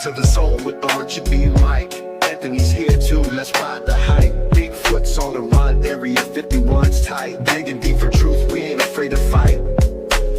To the zone with Giorgi and Mike. Anthony's here too, let's ride the hype. Bigfoot's on the run, Area 51's tight. Digging deep for truth, we ain't afraid to fight.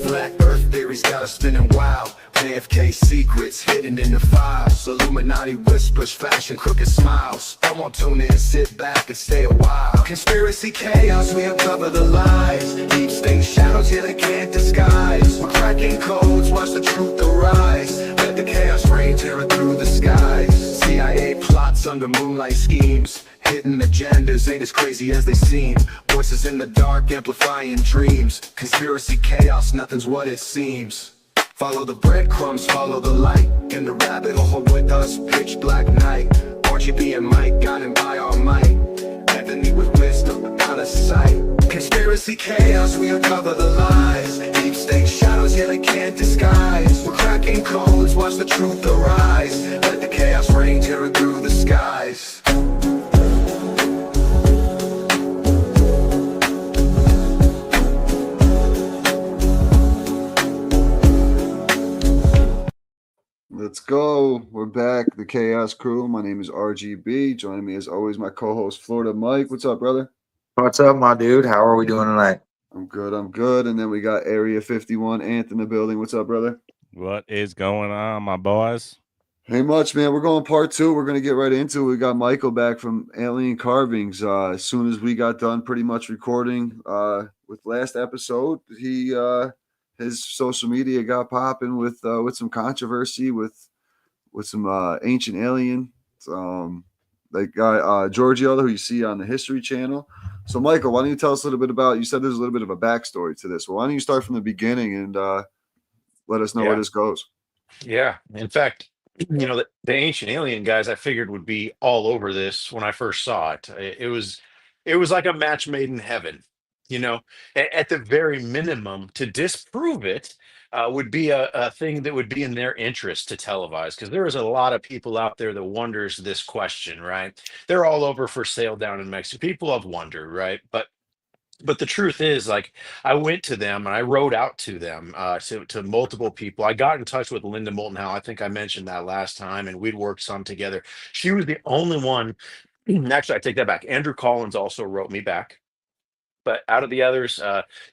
Flat Earth theories got us spinning wild. JFK secrets hidden in the files. Illuminati whispers, flashing crooked smiles. I won't tune in, sit back and stay a while. Conspiracy chaos, we uncover the lies. Deep state shadows, yeah, they can't disguise. We're cracking codes, watch the truth arise. Let the chaos reign, tearing through the skies. CIA plots under moonlight schemes. Hidden agendas ain't as crazy as they seem. Voices in the dark amplifying dreams. Conspiracy chaos, nothing's what it seems. Follow the breadcrumbs, follow the light. In the rabbit hole with us, pitch black night. RGB and Mike, guided by our might. Anthony with wisdom, out of sight. Conspiracy chaos, we uncover the lies. Deep state shadows, yeah, they can't disguise. We're cracking codes, watch the truth arise. Let the chaos reign, tearing through the skies. Let's go. We're back. The Chaos Crew. My name is RGB. Joining me as always, my co-host Florida Mike. What's up, brother? What's up, my dude? How are we doing tonight? I'm good. I'm good. And then we got Area 51 Anth in the building. What's up, brother? What is going on, my boys? Hey, much, man. We're going part two. We're going to get right into it. We got Michael back from Alien Carvings. As soon as we got done pretty much recording with last episode, his social media got popping with some controversy with some ancient alien, that guy Giorgio, who you see on the History Channel. So, Michael, why don't you tell us a little bit about? You said there's a little bit of a backstory to this. Well, why don't you start from the beginning and let us know where this goes? Yeah. In fact, the ancient alien guys I figured would be all over this when I first saw it. It was like a match made in heaven. At the very minimum, to disprove it would be a thing that would be in their interest to televise, because there is a lot of people out there that wonders this question, right? They're all over for sale down in Mexico. People have wondered, right? But the truth is, like, I went to them and I wrote out to them, to multiple people. I got in touch with Linda Moulton Howe. I think I mentioned that last time, and we'd worked some together. She was the only one. Actually, I take that back. Andrew Collins also wrote me back. But out of the others,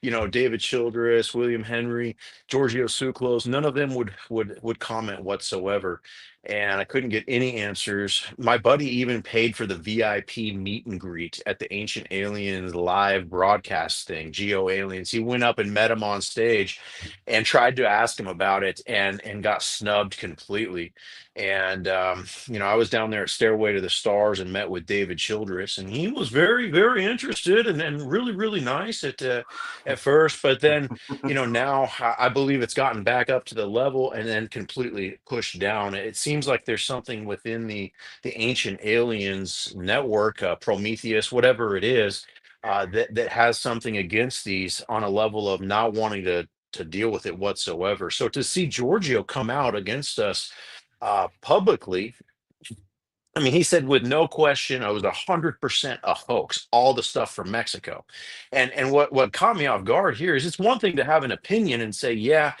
David Childress, William Henry, Giorgio Tsoukalos, none of them would comment whatsoever, and I couldn't get any answers. My buddy even paid for the VIP meet and greet at the Ancient Aliens live broadcast thing, Geo Aliens. He went up and met him on stage, and tried to ask him about it, and got snubbed completely. And I was down there at Stairway to the Stars and met with David Childress, and he was very, very interested and really, really nice at first. But then, now I believe it's gotten back up to the level and then completely pushed down. It seems like there's something within the Ancient Aliens network, Prometheus, whatever it is, that has something against these on a level of not wanting to deal with it whatsoever. So to see Giorgio come out against us publicly, I mean, he said with no question, it was 100% a hoax, all the stuff from Mexico. And what caught me off guard here is, it's one thing to have an opinion and say, yeah,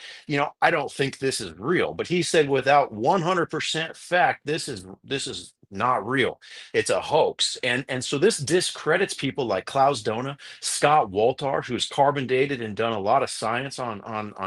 I don't think this is real. But he said without 100% fact, this is not real. It's a hoax. And so this discredits people like Klaus Dona, Scott Woltar, who's carbon dated and done a lot of science on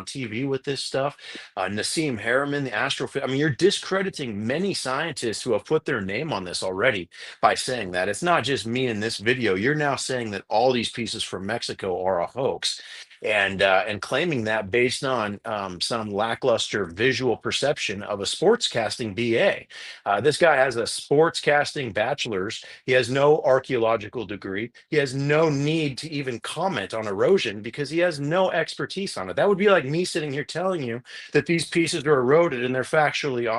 TV with this stuff. Nassim Harriman, the astrophysicist. I mean, you're discrediting many scientists who have put their name on this already by saying that. It's not just me in this video. You're now saying that all these pieces from Mexico are a hoax, and claiming that based on some lackluster visual perception of a sportscasting BA. This guy has a sportscasting bachelor's. He has no archaeological degree. He has no need to even comment on erosion because he has no expertise on it. That would be like me sitting here telling you that these pieces are eroded and they're factually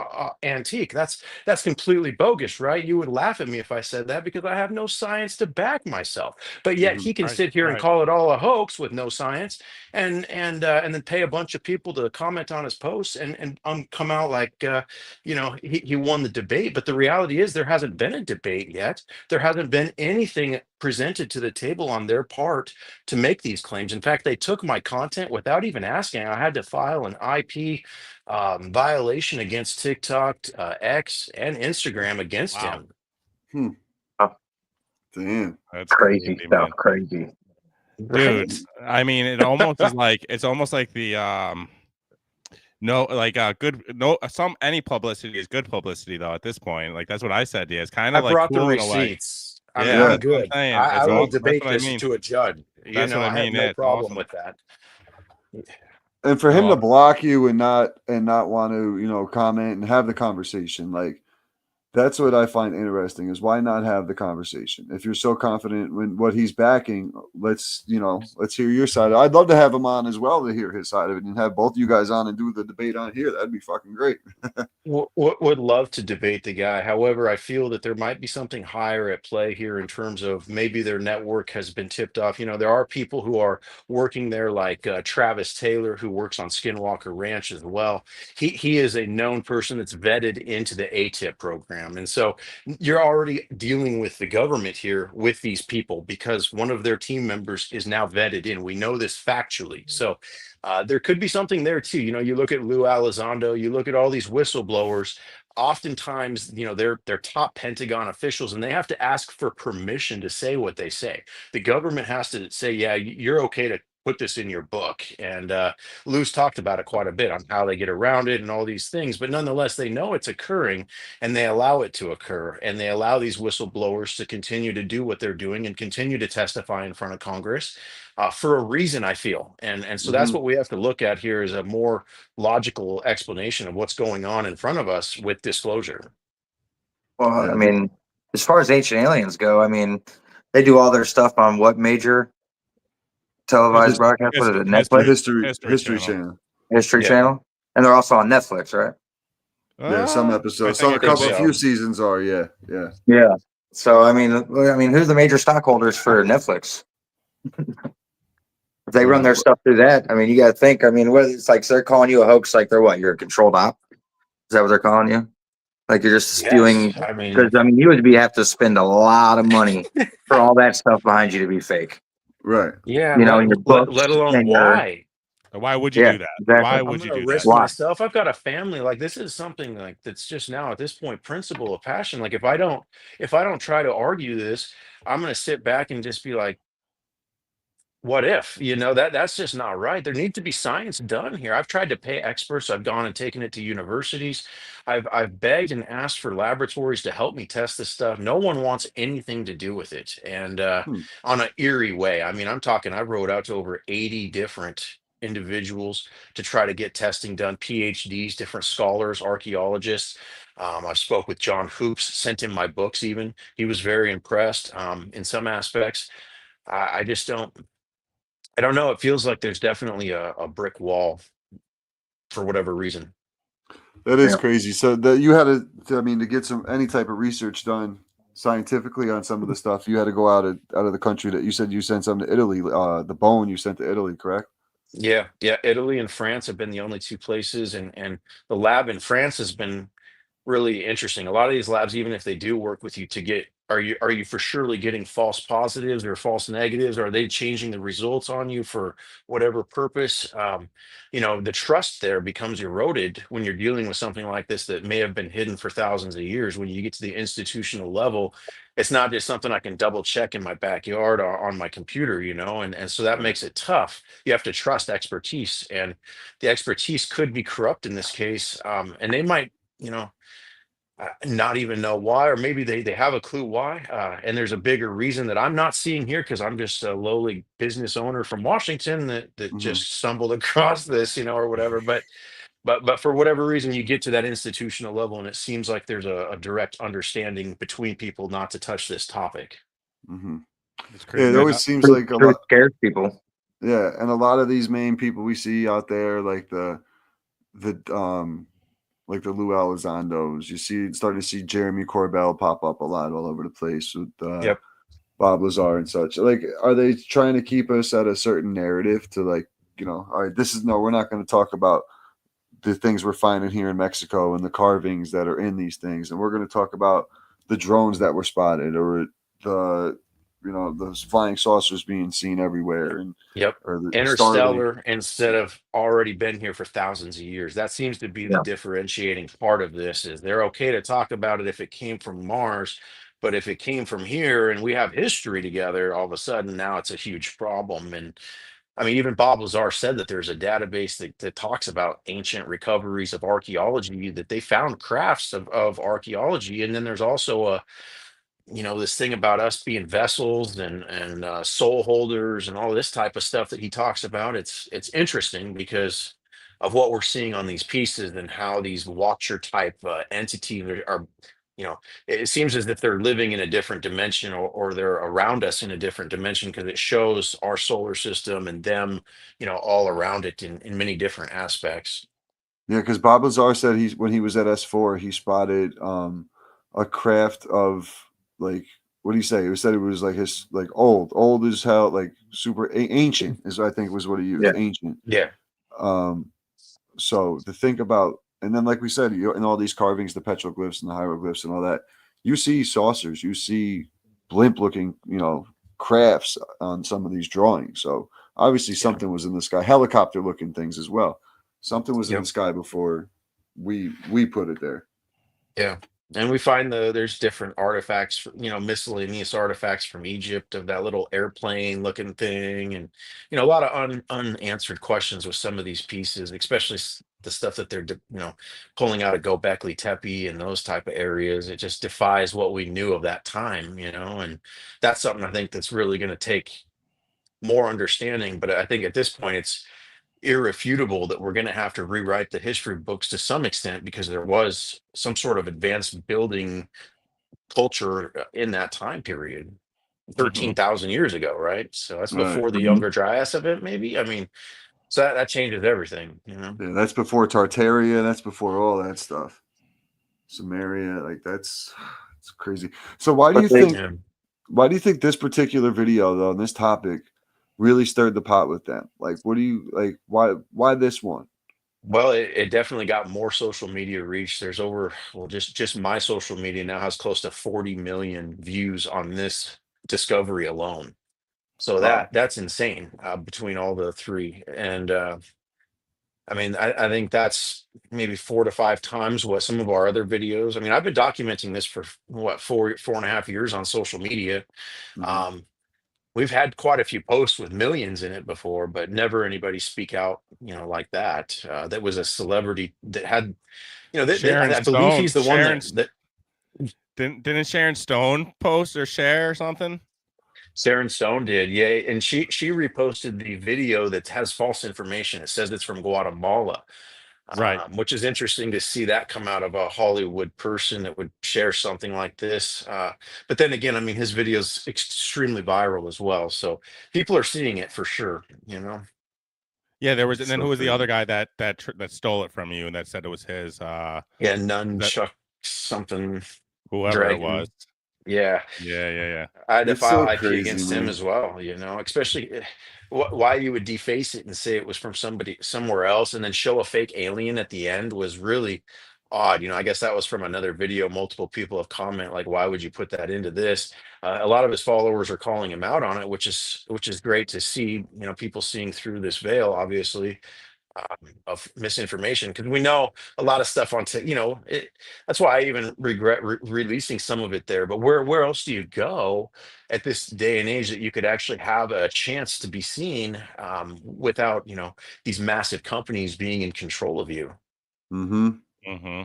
antique. That's completely bogus, right? You would laugh at me if I said that, because I have no science to back myself. But yet he can Right, sit here and right. call it all a hoax with no science. comments and then pay a bunch of people to comment on his posts and come out like he won the debate. But the reality is there hasn't been a debate yet. There hasn't been anything presented to the table on their part to make these claims. In fact, they took my content without even asking. I had to file an IP violation against TikTok, X, and Instagram against Wow. him. Hmm. Oh, Damn. That's crazy crazy, stuff. man. Crazy. Dude, Right? I mean, it almost is like it's almost like the no, like good no some any publicity is good publicity though at this point. Like that's what I said. Yeah, it's kind I of like brought the cool in a way. receipts. I mean, Yeah, I'm Yeah. that's what I'm good. saying. I It's will awesome. That's debate what I this mean. to a judge. That's what I I have mean. no Yeah, it's problem awesome. with that. And for him No, to block you and not want to, comment and have the conversation, like that's what I find interesting is why not have the conversation? If you're so confident in what he's backing, let's hear your side. I'd love to have him on as well to hear his side of it and have both you guys on and do the debate on here. That'd be fucking great. Would love to debate the guy. However, I feel that there might be something higher at play here in terms of maybe their network has been tipped off. There are people who are working there, like Travis Taylor, who works on Skinwalker Ranch as well. He is a known person that's vetted into the ATIP program, and so you're already dealing with the government here with these people because one of their team members is now vetted in. We know this factually, so there could be something there too. You look at Lou Elizondo, you look at all these whistleblowers. Oftentimes, they're top Pentagon officials, and they have to ask for permission to say what they say. The government has to say, "Yeah, you're okay to put this in your book." And Lou's talked about it quite a bit on how they get around it and all these things. But nonetheless, they know it's occurring, and they allow it to occur, and they allow these whistleblowers to continue to do what they're doing and continue to testify in front of Congress for a reason, I feel. And so that's Hmm. what we have to look at here is a more logical explanation of what's going on in front of us with disclosure. Well, I Yeah. mean, as far as ancient aliens go, I mean, they do all their stuff on what major televised His, broadcast? What is it? Netflix, History, history channel. channel. History Yeah, Channel, and they're also on Netflix, right? Yeah, some I episodes, think some I a it think could couple, be. a few so. seasons are. Yeah, yeah. Yeah. So I mean, who's the major stockholders for Netflix? If they run Uh, their stuff through that, I mean, you got to think. I mean, what it's like they're calling you a hoax, like they're what? You're a controlled op. Is that what they're calling you? Like you're just Yes, spewing? I Because mean, I mean, you would have to spend a lot of money for all that stuff behind you to be fake. right. yeah. In your Let books alone and your why. Why would you yeah, do that? exactly. Why I'm would you gonna do that? risk Why? myself. I've got a family. Like this is something like that's just now at this point principle of passion. Like if I don't try to argue this, I'm gonna sit back and just be like, what if that's just not right. There needs to be science done here. I've tried to pay experts. I've gone and taken it to universities. I've begged and asked for laboratories to help me test this stuff. No one wants anything to do with it, and Hmm. on an eerie way. I mean, I'm talking I wrote out to over 80 different individuals to try to get testing done, PhDs, different scholars, archaeologists. I spoke with John Hoops, sent him my books. Even he was very impressed in some aspects. I just don't. I don't know. It feels like there's definitely a brick wall for whatever reason. That is Yeah. crazy. So that you had I mean, to get some any type of research done scientifically on some of the stuff, you had to go out of the country. That you said you sent some to Italy. The bone you sent to Italy, correct? Yeah, yeah. Italy and France have been the only two places, and the lab in France has been really interesting. A lot of these labs, even if they do work with you to get, are you for surely getting false positives or false negatives? Are they changing the results on you for whatever purpose? The trust there becomes eroded when you're dealing with something like this that may have been hidden for thousands of years. When you get to the institutional level, it's not just something I can double check in my backyard or on my computer, and so that Right. makes it tough. You have to trust expertise, and the expertise could be corrupt in this case, and they might. Not even know why, or maybe they have a clue why. And there's a bigger reason that I'm not seeing here because I'm just a lowly business owner from Washington that Hmm. just stumbled across this, or whatever. But for whatever reason, you get to that institutional level, and it seems like there's a direct understanding between people not to touch this topic. Hmm. It's Yeah, it crazy. always seems Truth, like a truth lot. scares people. Yeah, and a lot of these main people we see out there, like the Lou Elizondos, you see starting to see Jeremy Corbell pop up a lot all over the place with Yep. Bob Lazar and such. Like, are they trying to keep us at a certain narrative to like, all right, this is no, we're not going to talk about the things we're finding here in Mexico and the carvings that are in these things, and we're going to talk about the drones that were spotted or the those flying saucers being seen everywhere and Yep. or the Starlink. Interstellar instead of already been here for thousands of years. That seems to be the Yeah. differentiating part of this is they're okay to talk about it if it came from Mars, but if it came from here and we have history together, all of a sudden now it's a huge problem. And I mean, even Bob Lazar said that there's a database that talks about ancient recoveries of archaeology, that they found crafts of archaeology. And then there's also this thing about us being vessels and soul holders and all this type of stuff that he talks about. It's interesting because of what we're seeing on these pieces and how these watcher type entities are it seems as if they're living in a different dimension, or they're around us in a different dimension, because it shows our solar system and them all around it in many different aspects. Yeah, because Bob Lazar said when he was at S4, he spotted a craft of like, what do you say? He said it was like his like old as hell, like super ancient is, I think, was what he used, Yeah. ancient. Yeah. So to think about, and then like we said, in all these carvings, the petroglyphs and the hieroglyphs and all that, you see saucers, you see blimp looking, crafts on some of these drawings. So obviously Yeah. something was in the sky, helicopter looking things as well. Something was in Yep. the sky before we put it there. Yeah. And we find there's different artifacts, miscellaneous artifacts from Egypt of that little airplane looking thing. And, a lot of unanswered questions with some of these pieces, especially the stuff that they're, pulling out of Göbekli Tepe and those type of areas. It just defies what we knew of that time, and that's something I think that's really going to take more understanding. But I think at this point, it's irrefutable that we're going to have to rewrite the history books to some extent, because there was some sort of advanced building culture in that time period Mhm. 13,000 years ago, right? So that's Right. before the Younger Dryas event, maybe. I mean, so that changes everything. Yeah, that's before Tartaria. That's before all that stuff. Samaria, like that's it's crazy. So why do But you they, think Yeah. why do you think this particular video though, on this topic, really stirred the pot with them? Like, what do you like? Why this one? Well, it definitely got more social media reach. There's just my social media now has close to 40 million views on this discovery alone. So Wow. that's insane, between all the three. And I mean, I think that's maybe 4 to 5 times what some of our other videos. I mean, I've been documenting this for what, 4.5 years on social media. Mhm. Um, we've had quite a few posts with millions in it before, but never anybody speak out, like that. That was a celebrity that had, Sharon I believe Stone. he's the one that Didn't Sharon Stone post or share or something? Sharon Stone did, yeah, and she reposted the video that has false information. It says it's from Guatemala, Right. which is interesting to see that come out of a Hollywood person that would share something like this. But then again, I mean, his video's extremely viral as well, so people are seeing it for sure. Yeah, there was, and It's then so who was the crazy. other guy that stole it from you and that said it was his? Yeah, That nunchuck something whoever it was. dragon. Yeah, Yeah. I It's so defile IP crazy, against him man. as well, especially why you would deface it and say it was from somebody somewhere else and then show a fake alien at the end was really odd. I guess that was from another video. Multiple people have comment like, why would you put that into this? A lot of his followers are calling him out on it, which is great to see, people seeing through this veil, obviously, of misinformation, because we know a lot of stuff on that's why I even regret releasing some of it there. But where else do you go at this day and age that you could actually have a chance to be seen, without these massive companies being in control of you? Mm-hmm. Mm-hmm.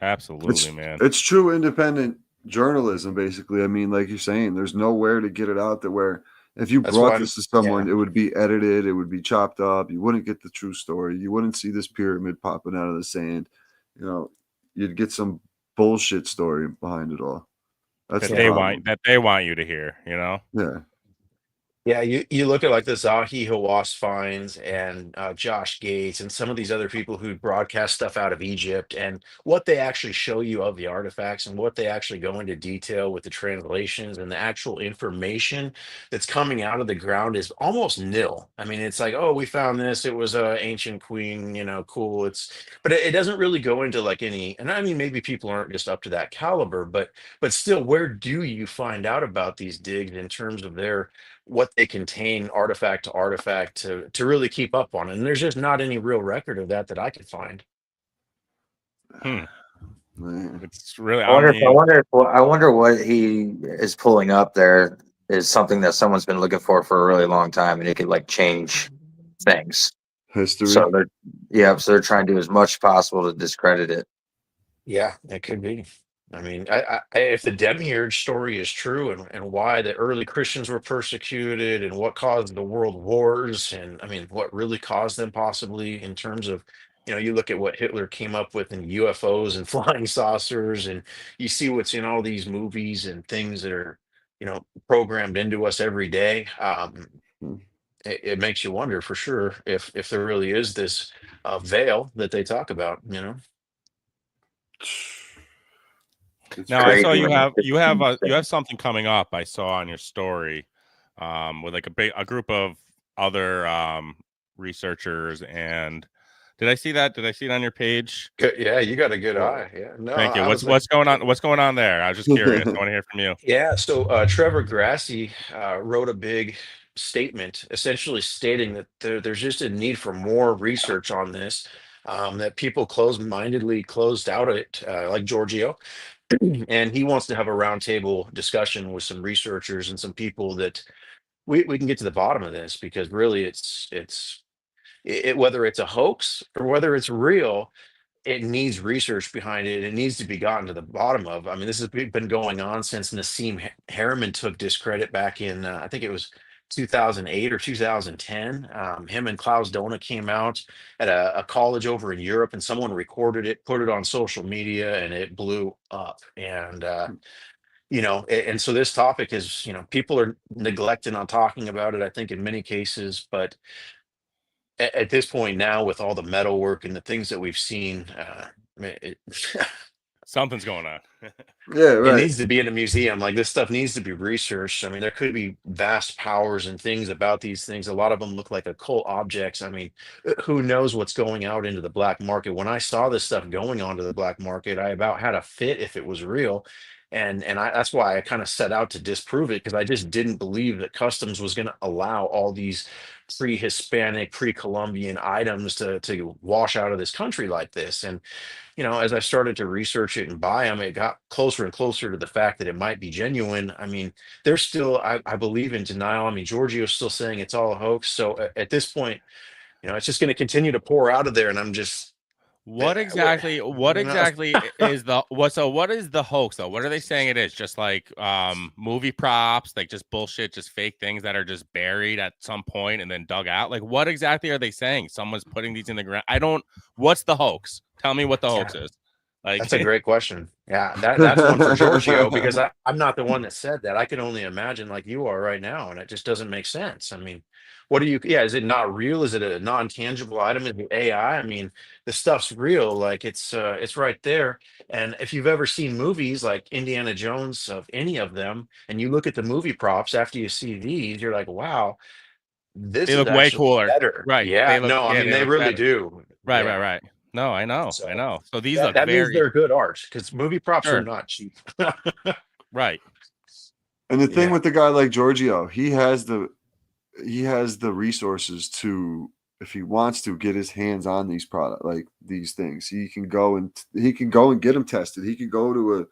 Absolutely, It's man. it's true independent journalism, basically. I mean, like you're saying, there's nowhere to get it out there where if you That's brought why I'm this to yeah. someone, it would be edited, it would be chopped up, you wouldn't get the true story, you wouldn't see this pyramid popping out of the sand. You know, you'd get some bullshit story behind it all. That's That the Yeah. they want problem. that they want you to hear. Yeah. Yeah, you look at like the Zahi Hawass finds and Josh Gates and some of these other people who broadcast stuff out of Egypt and what they actually show you of the artifacts and what they actually go into detail with the translations and the actual information that's coming out of the ground is almost nil. I mean, it's like, oh, we found this. It was a ancient queen, cool. But it doesn't really go into like any, and I mean, maybe people aren't just up to that caliber, but still, where do you find out about these digs in terms of their what they contain artifact to artifact to really keep up on it. And there's just not any real record of that I could find. Hmm. Man. It's really. I I wonder if mean, I wonder what he is pulling up there is something that someone's been looking for a really long time, and it could like change things. History. So they're trying to do as much as possible to discredit it. Yeah, it could be. I mean, if the Demiurge story is true and why the early Christians were persecuted and what caused the world wars and I mean, what really caused them possibly in terms of, you look at what Hitler came up with in UFOs and flying saucers and you see what's in all these movies and things that are, programmed into us every day. Hmm. It makes you wonder for sure if there really is this veil that they talk about. It's now I saw Crazy. you fascinating. have something coming up. I saw on your story, with like a group of other researchers. And did I see that? Did I see it on your page? Good. Yeah, you got a good Oh. eye. Yeah. No, Thank you. I was like, What's going on? What's going on there? I was just curious. I want to hear from you. yeah. So Trevor Grassi wrote a big statement essentially stating that there's just a need for more research on this, that people closed-mindedly closed out it, like Giorgio. And he wants to have a roundtable discussion with some researchers and some people that we can get to the bottom of this because really whether it's a hoax or whether it's real, it needs research behind it. It needs to be gotten to the bottom of. I mean, this has been going on since Nassim Harriman took discredit back in, I think it was 2008 or 2010. Him and Klaus Dona came out at a college over in Europe, and someone recorded it, put it on social media, and it blew up. And so this topic is, people are neglecting on talking about it. I think in many cases, but at this point now with all the metal work and the things that we've seen, it, Something's going on. Yeah, it right. needs to be in a museum. Like this stuff needs to be researched. I mean, there could be vast powers and things about these things. A lot of them look like occult objects. I mean, who knows what's going out into the black market? When I saw this stuff going onto the black market, I about had a fit if it was real. That's why I kind of set out to disprove it because I just didn't believe that customs was going to allow all these pre-Hispanic, pre-Columbian items to wash out of this country like this. And as I started to research it and buy them, it got closer and closer to the fact that it might be genuine. I mean, they're still, I believe, in denial. I mean, Giorgio's still saying it's all a hoax. So at this point, it's just going to continue to pour out of there. And I'm just, What what, exactly you know, is what is the hoax though? What are they saying it is? Just like movie props, like just bullshit, just fake things that are just buried at some point and then dug out? Like what exactly are they saying? Someone's putting these in the ground. What's the hoax? Tell me what the yeah, hoax is. Like that's a great question. Yeah, that's one for Giorgio because I'm not the one that said that. I can only imagine like you are right now, and it just doesn't make sense. I mean, what do you? Yeah, is it not real? Is it a non-tangible item? Is it AI? I mean, the stuff's real. Like it's right there. And if you've ever seen movies like Indiana Jones of any of them, and you look at the movie props after you see these, you're like, wow, this they is look way actually cooler. better. Right. Yeah, no, I mean They they look really better. do. Right, right, Yeah. right. No, I know. I So know. So these that look that means very they're good art because movie props are sure. not cheap. Right. And the thing Yeah. with the guy like Giorgio, he has the resources to, if he wants to, get his hands on these like these things. He can go and get them tested. He can go to a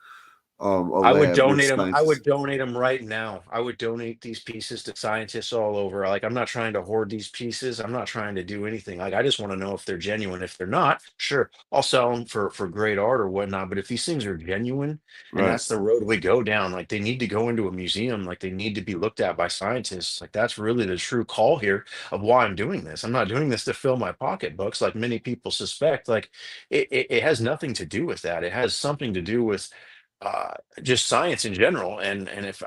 I would lab with donate them. I scientists. would donate them right now. I would donate these pieces to scientists all over. Like, I'm not trying to hoard these pieces. I'm not trying to do anything. Like, I just want to know if they're genuine. If they're not, sure, I'll sell them for great art or whatnot. But if these things are genuine, and Right. that's the road we go down, like they need to go into a museum. Like they need to be looked at by scientists. Like that's really the true call here of why I'm doing this. I'm not doing this to fill my pocketbooks, like many people suspect. Like it has nothing to do with that. It has something to do with uh just science in general. And if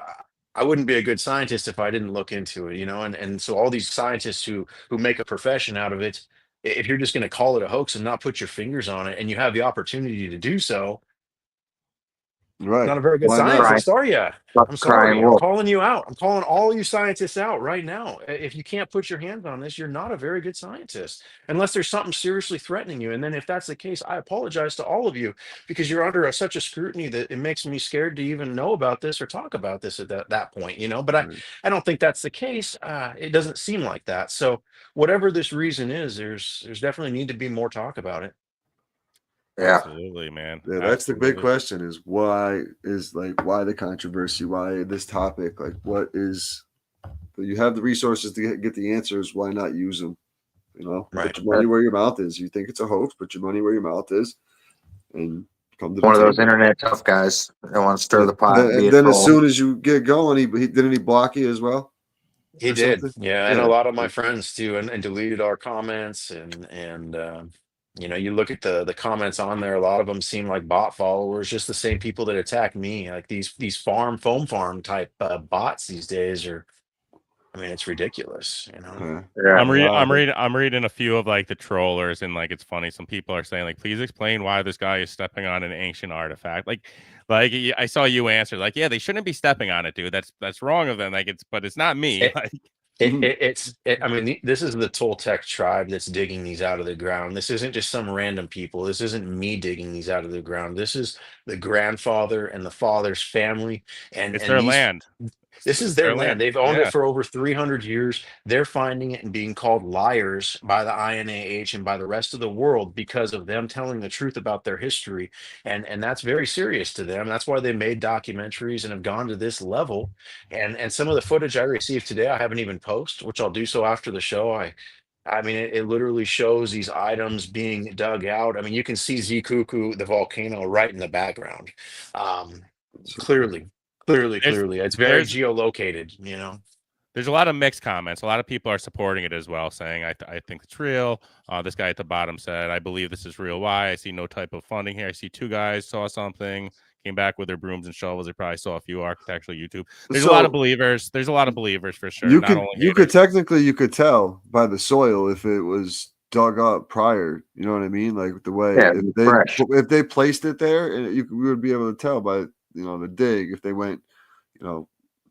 I wouldn't be a good scientist if I didn't look into it, you know. And so all these scientists who make a profession out of it, if you're just going to call it a hoax and not put your fingers on it, and you have the opportunity to do so, Right. not a very good Why not? Crying, scientist, are you? I'm crying sorry. I'm wolf. calling you out. I'm calling all you scientists out right now. If you can't put your hands on this, you're not a very good scientist unless there's something seriously threatening you. And then if that's the case, I apologize to all of you because you're under such a scrutiny that it makes me scared to even know about this or talk about this at that point, you know. But Right. I don't think that's the case. It doesn't seem like that. So whatever this reason is, there's definitely need to be more talk about it. Yeah. Absolutely, man. Yeah, that's the big Absolutely. question is why the controversy? Why this topic? Like, what is, you have the resources to get the answers. Why not use them? You know, Right. put your money where your mouth is. You think it's a hoax, put your money where your mouth is and come to the One of those table. internet tough guys that want to stir Yeah. the pot and be And a then as troll. soon as you get going, he didn't he block you as well He or did, something? yeah, and a Yeah. lot of my friends too, and deleted our comments, and you know, you look at the comments on there, a lot of them seem like bot followers, just the same people that attack me, like these foam farm type bots these days are. I mean, it's ridiculous, you know. Yeah. Yeah. I'm reading a few of like the trollers, and like it's funny. Some people are saying like, please explain why this guy is stepping on an ancient artifact. I saw you answer like, yeah, they shouldn't be stepping on it, dude. That's wrong of them. Like but it's not me. It, Like I mean, this is the Toltec tribe that's digging these out of the ground. This isn't just some random people. This isn't me digging these out of the ground. This is the grandfather and the father's family, it's and their these. land. This is It's their their land. land. They've owned it Yeah. for over 300 years. They're finding it and being called liars by the INAH and by the rest of the world because of them telling the truth about their history. And that's very serious to them. That's why they made documentaries and have gone to this level. And some of the footage I received today, I haven't even posted, which I'll do so after the show. I mean, it literally shows these items being dug out. I mean, you can see Zikuku, the volcano, right in the background. Um, clearly, There's clearly. It's very there's geolocated, you know. there's a lot of mixed comments. A lot of people are supporting it as well, saying I think it's real. This guy at the bottom said, I believe this is real. Why? I see no type of funding here. I see two guys saw something, came back with their brooms and shovels. They probably saw a few architectural YouTube. There's a lot of So believers. There's a lot of believers for sure. Not only you could haters. technically you could tell by the soil if it was dug up prior. You know what I mean? Like the way Yeah. Fresh. if they placed it there, and we would be able to tell by the dig if they went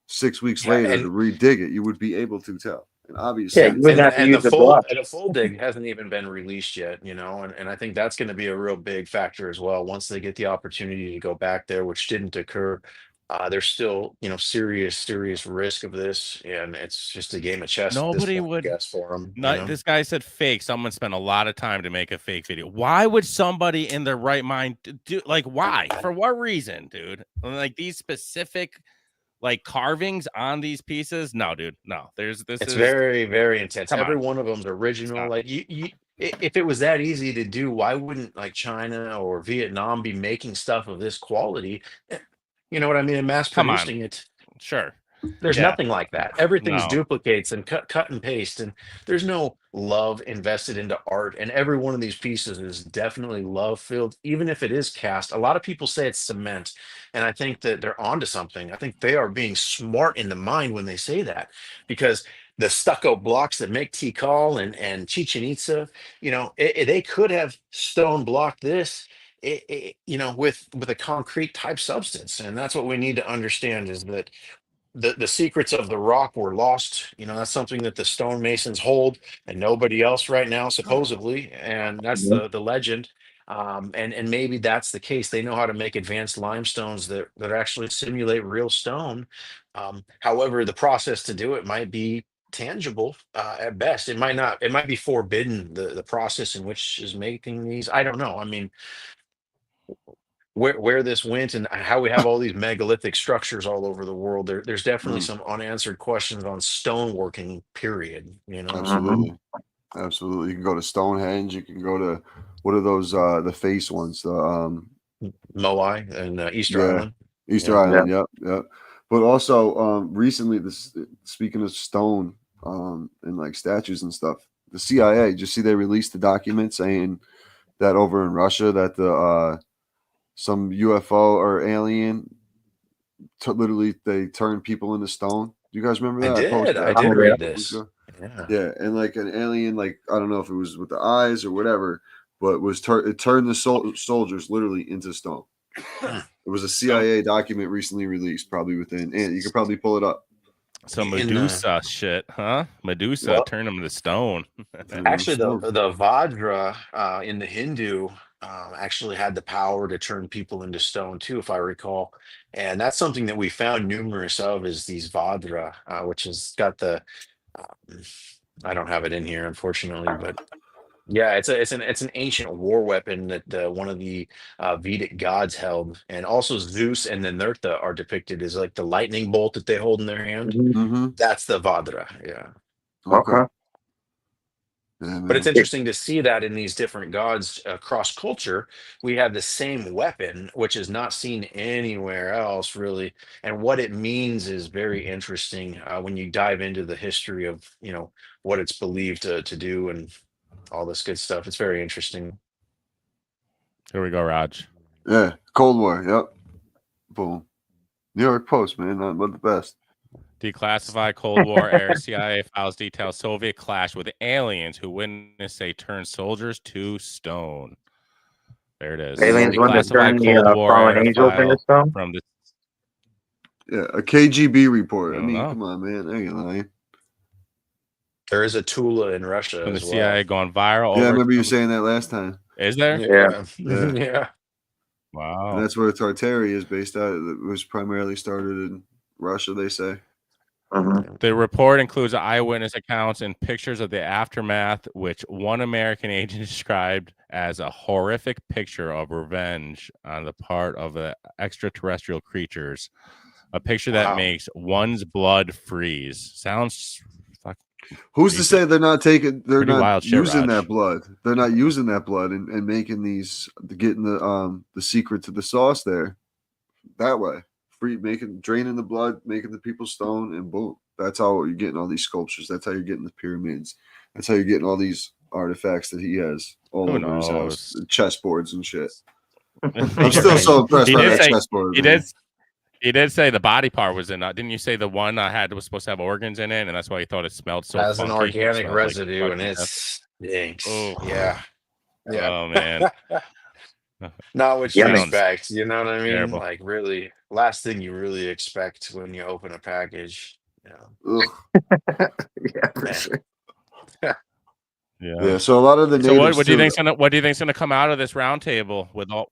6 weeks Yeah, later and to redig it, you would be able to tell. And Yeah, obviously, you wouldn't have to and use the brush. the full dig hasn't even been released yet, you know, and I think that's going to be a real big factor as well. Once they get the opportunity to go back there, which didn't occur, there's still, you know, serious risk of this, and it's just a game of chess at this Nobody point, I would. guess, for them, you Not know. this guy said fake. Someone spent a lot of time to make a fake video. Why would somebody in their right mind do like why? For what reason, dude? Like these specific like carvings on these pieces? No, dude. No. This It's is very intense. come Every on. one of them's original. Stop. Like if it was that easy to do, why wouldn't like China or Vietnam be making stuff of this quality? Eh, You know what I mean? And mass Come on. producing it. Sure. There's Yeah. nothing like that. Everything's No. duplicates and cut and paste, and there's no love invested into art. And every one of these pieces is definitely love filled, even if it is cast. A lot of people say it's cement, and I think that they're onto something. I think they are being smart in the mind when they say that, because the stucco blocks that make Tikal and Chichen Itza, you know, they could have stone blocked this. You know, with a concrete type substance, and that's what we need to understand is that the secrets of the rock were lost. You know, that's something that the stonemasons hold and nobody else right now, supposedly. And that's Mhm. the legend. And maybe that's the case. They know how to make advanced limestones that actually simulate real stone. However, the process to do it might be tangible at best. It might not, it might be forbidden, the process in which is making these. I don't know. I mean, where this went and how we have all these megalithic structures all over the world, there's definitely mm, some unanswered questions on stoneworking, period, you know. Mhm. absolutely, absolutely. You can go to Stonehenge. You can go to what are those the face ones? The Moai and Easter yeah, Island. Easter Yeah. Yeah. Island. Yep, yep. But also recently, this speaking of stone and like statues and stuff, the CIA. Did you see they released the document saying that over in Russia that the some UFO or alien literally they turn people into stone. Do you guys remember I that? did. posted I that did Oh, a read couple weeks this. ago. Yeah. Yeah, and like an alien, like I don't know if it was with the eyes or whatever, but it turned the soldiers literally into stone. Hmm. It was a CIA document recently released, probably within, and you could probably pull it up. Some In, Medusa shit, huh? Medusa well, turn them to stone. actually, the Smoke. Vajra in the Hindu actually had the power to turn people into stone too, if I recall. And that's something that we found numerous of is these Vajra, which has got the um, I don't have it in here, unfortunately, but yeah, it's an ancient war weapon that one of the Vedic gods held, and also Zeus and Ninurta are depicted as like the lightning bolt that they hold in their hand. Mhm. Mm-hmm. That's the Vajra, yeah. Okay. Okay. Yeah, But it's man. interesting to see that in these different gods across culture, we have the same weapon, which is not seen anywhere else, really. And what it means is very interesting when you dive into the history of, what it's believed to do and all this good stuff. It's very interesting. Here we go, Raj. Yeah, Cold War. Yep. Boom. New York Post, man, nothing but the best. Declassified Cold War era CIA files detail Soviet clash with aliens who witnessed they turn soldiers to stone. There it is. Aliens want to turn Declassified Cold the War fallen era angels into file stone. from the. Yeah, a KGB report. I I don't mean, know. come on, man. There you lying. There is a Tula in Russia From the as well. CIA gone viral. Yeah, I over. remember you saying that last time. Is there? Yeah. Yeah. Yeah. Wow. And that's where Tartary is based out. It was primarily started in Russia, they say. Mhm. The report includes eyewitness accounts and pictures of the aftermath, which one American agent described as a horrific picture of revenge on the part of the extraterrestrial creatures. A picture that Wow. makes one's blood freeze. Sounds fucking Who's to creepy. say they're not Pretty not wild shit, using Raj. that blood? They're not using that blood and making getting the secret to the sauce there that way. Draining the blood, making the people stone, and boom. That's how you're getting all these sculptures. That's how you're getting the pyramids. That's how you're getting all these artifacts that he has all Who over his house, knows? chessboards and shit. I'm You're still so right. impressed He by did that say chessboard, he man. did he did say the body part was in. Didn't you say the one was supposed to have organs in it, and that's why he thought it smelled so Has an funky? It organic smelled like residue and fucking it death. stinks. Oh, Yeah. Yeah. oh man, Not what you Yummy. sounds expect. You know what I mean? terrible. Like, really, last thing you really expect when you open a package. Ugh. Yeah, for Man. sure. Yeah. Yeah. So a lot of the So natives what do you too. think's gonna what do you think's gonna come out of this roundtable with all?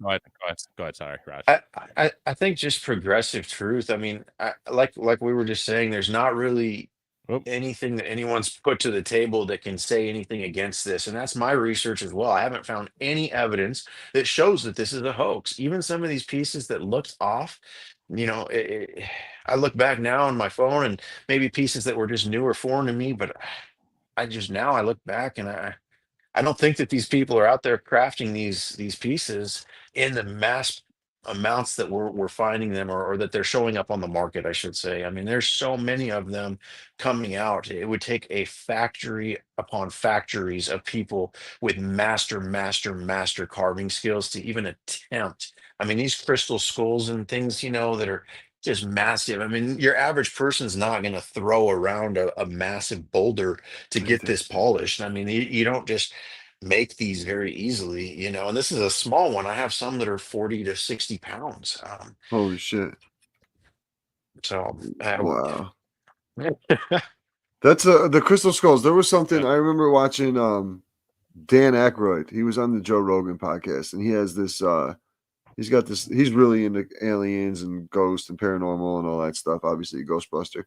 Go ahead. Sorry, Raj. I think just progressive truth. I mean, like we were just saying, there's not really Oop. anything that anyone's put to the table that can say anything against this, and that's my research as well. I haven't found any evidence that shows that this is a hoax. Even some of these pieces that looked off, I look back now on my phone and maybe pieces that were just new or foreign to me, but I look back and I don't think that these people are out there crafting these pieces in the mass amounts that we're finding them, or that they're showing up on the market, I should say. I mean, there's so many of them coming out. It would take a factory upon factories of people with master carving skills to even attempt. I mean, these crystal skulls and things, that are just massive. I mean, your average person's not going to throw around a massive boulder to get this polished. I mean, you don't just make these very easily, and this is a small one. I have some that are 40 to 60 pounds. Holy shit! So Wow. That's the crystal skulls. There was something I remember watching. Dan Aykroyd. He was on the Joe Rogan podcast, and he has this. He's got this. He's really into aliens and ghosts and paranormal and all that stuff. Obviously, a Ghostbuster.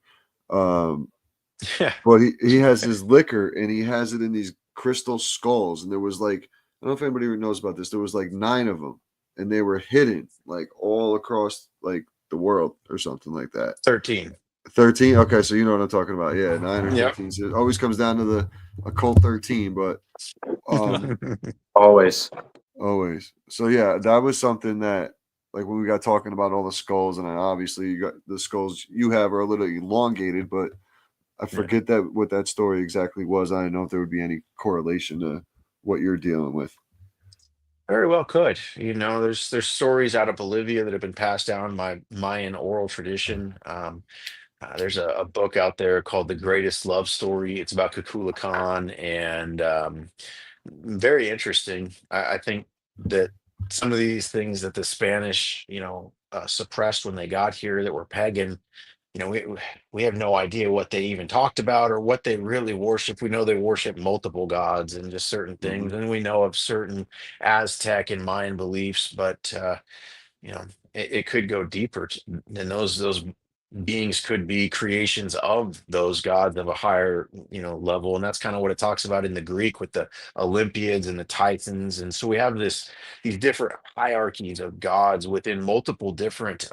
yeah. But he has his liquor, and he has it in these crystal skulls. And there was like, I don't know if anybody knows about this. There was like 9 of them, and they were hidden like all across like the world or something like that. 13. 13. Okay, so you know what I'm talking about. Yeah, 9 or Yep. 13. So it always comes down to the occult 13, but Always. always. So yeah, that was something that like when we got talking about all the skulls, and then obviously you got the skulls you have are a little elongated, but I forget that what that story exactly was. I didn't know if there would be any correlation to what you're dealing with. Very well could. There's stories out of Bolivia that have been passed down by Mayan oral tradition. There's a book out there called The Greatest Love Story. It's about Kukula Khan, and very interesting. I think that some of these things that the Spanish, suppressed when they got here that were pagan, you know, we we have no idea what they even talked about or what they really worship. We know they worship multiple gods and just certain things, Mhm. and we know of certain Aztec and Mayan beliefs, but you know, it could go deeper, and those beings could be creations of those gods of a higher, level, and that's kind of what it talks about in the Greek with the Olympiads and the Titans, and so we have these different hierarchies of gods within multiple different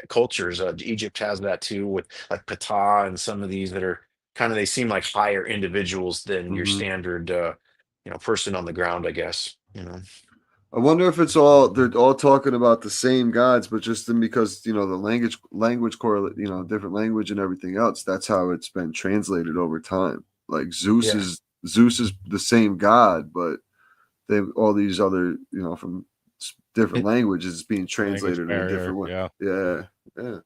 cultures. Egypt has that too, with like Ptah and some of these that are kind of, they seem like higher individuals than your Mhm. standard person on the ground, I guess. I wonder if it's all they're all talking about the same gods, but just then because the language correlate, different language and everything else. That's how it's been translated over time. Like Yeah. Zeus is the same god, but they have all these other from different languages being Language translated in a barrier. different way. Yeah. Yeah, yeah,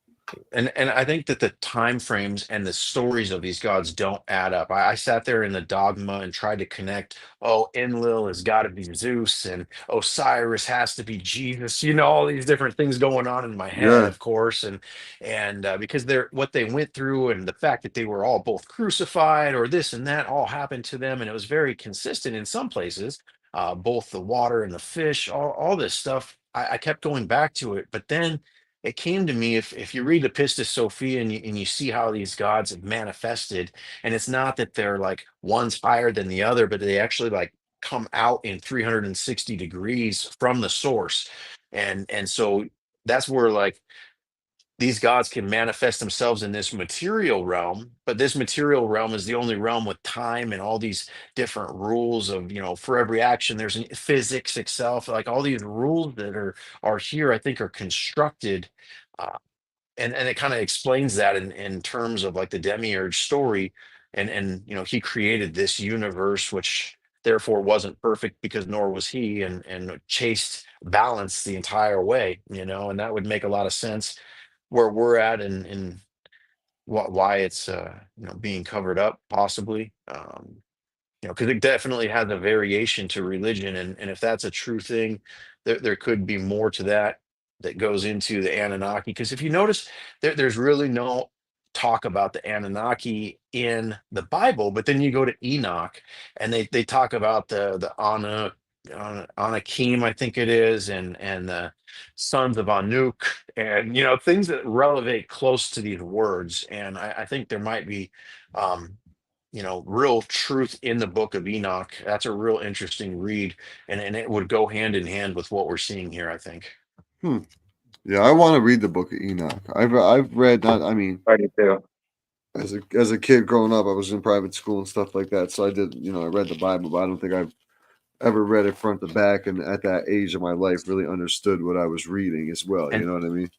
And I think that the time frames and the stories of these gods don't add up. I sat there in the dogma and tried to connect. Oh, Enlil has got to be Zeus, and Osiris has to be Jesus. All these different things going on in my head, yeah. of course, and because they're what they went through, and the fact that they were all both crucified, or this and that, all happened to them, and it was very consistent in some places. Both the water and the fish, all this stuff. I kept going back to it, but then it came to me, if you read the Pistis Sophia and you see how these gods have manifested, and it's not that they're like one's higher than the other, but they actually like come out in 360 degrees from the source. And so that's where like these gods can manifest themselves in this material realm, but this material realm is the only realm with time and all these different rules of, for every action there's physics itself, like all these rules that are here, I think, are constructed. uh, and it kind of explains that in terms of like the demiurge story, and he created this universe which therefore wasn't perfect because nor was he, and chased balance the entire way, and that would make a lot of sense where we're at, and why it's being covered up possibly, because it definitely has a variation to religion, and if that's a true thing, there could be more to that that goes into the Anunnaki. Because if you notice, there's really no talk about the Anunnaki in the Bible, but then you go to Enoch, and they talk about the Anakim, I think it is, and the sons of Anuk, and things that relevate close to these words, and I think there might be. Um, real truth in the book of Enoch. That's a real interesting read, and it would go hand in hand with what we're seeing here, I think. Hmm. Yeah, I want to read the Book of Enoch. I've read not. I mean, I do too. as a kid growing up, I was in private school and stuff like that. So I did. I read the Bible, but I don't think I've ever read it front to back. And at that age of my life, really understood what I was reading as well. You And know what I mean?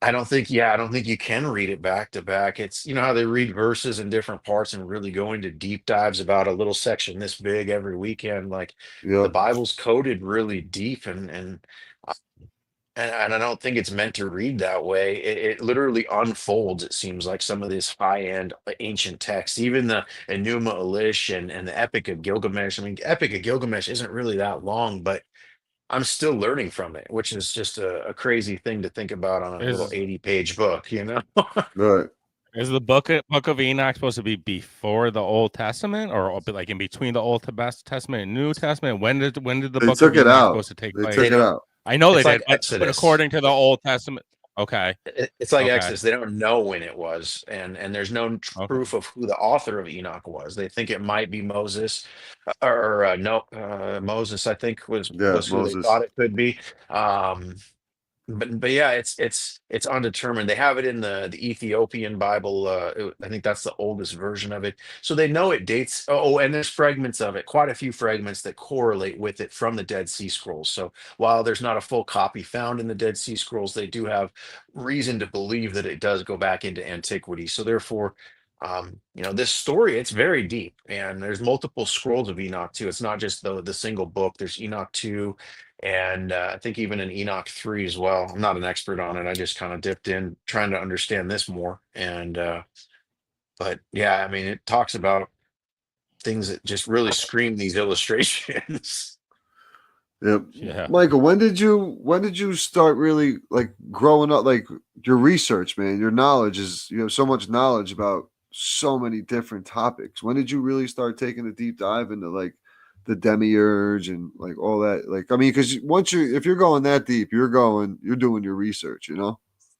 I don't think you can read it back to back. It's, how they read verses in different parts and really go into deep dives about a little section this big every weekend. Like the Yep. Bible's coded really deep, and I don't think it's meant to read that way. It literally unfolds, it seems like, some of this high-end ancient text, even the Enuma Elish and the Epic of Gilgamesh. I mean, Epic of Gilgamesh isn't really that long, but I'm still learning from it, which is just a crazy thing to think about on a little Is 80-page book. Right. is the book of Enoch supposed to be before the Old Testament, or like in between the Old Testament and New Testament? When did the They book of took it Enoch out. supposed to take They place? They took it don't, out. I know they it's did, like but Exodus. according to the Old Testament, okay, It's like okay, Exodus. They don't know when it was, and there's no okay, proof of who the author of Enoch was. They think it might be Moses, or no, Moses, I think Yeah, was who they Moses. thought it could be. Um, but yeah, it's undetermined. They have it in the Ethiopian Bible. I think that's the oldest version of it. So they know it dates. Oh, and there's fragments of it, quite a few fragments that correlate with it from the Dead Sea Scrolls. So while there's not a full copy found in the Dead Sea Scrolls, they do have reason to believe that it does go back into antiquity. So therefore, This story, it's very deep, and there's multiple scrolls of Enoch too. It's not just the single book. There's Enoch 2, and I think even an Enoch 3 as well. I'm not an expert on it. I just kind of dipped in trying to understand this more. And but yeah, I mean, it talks about things that just really scream these illustrations. Yep. Yeah. Michael, when did you start really like growing up, like your research, man? Your knowledge is you have so much knowledge about so many different topics. When did you really start taking a deep dive into like the demiurge and like all that? Like, I mean, because if you're going that deep, you're doing your research, you know?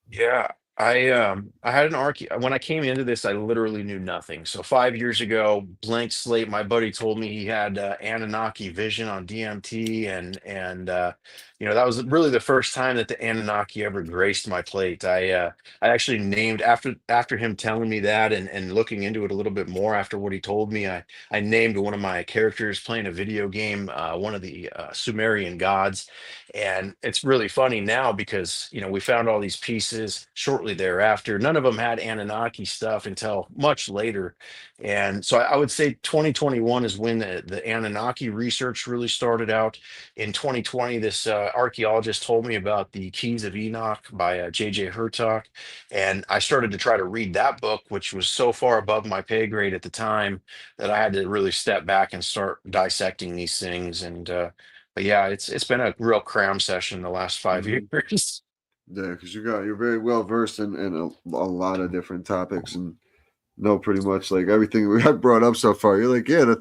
Yeah, I had an when I came into this, I literally knew nothing. So 5 years ago, blank slate. My buddy told me he had Anunnaki vision on DMT, and that was really the first time that the Anunnaki ever graced my plate. I actually named after him telling me that, and looking into it a little bit more after what he told me. I named one of my characters playing a video game, one of the Sumerian gods. And it's really funny now because, we found all these pieces shortly thereafter. None of them had Anunnaki stuff until much later. And so I would say 2021 is when the Anunnaki research really started out. In 2020, this archaeologist told me about the Keys of Enoch by J.J. Hertog. And I started to try to read that book, which was so far above my pay grade at the time that I had to really step back and start dissecting these things. But yeah, it's been a real cram session the last 5 years. Yeah, because you're very well versed in a lot of different topics and know pretty much like everything we have brought up so far. You're like, yeah, the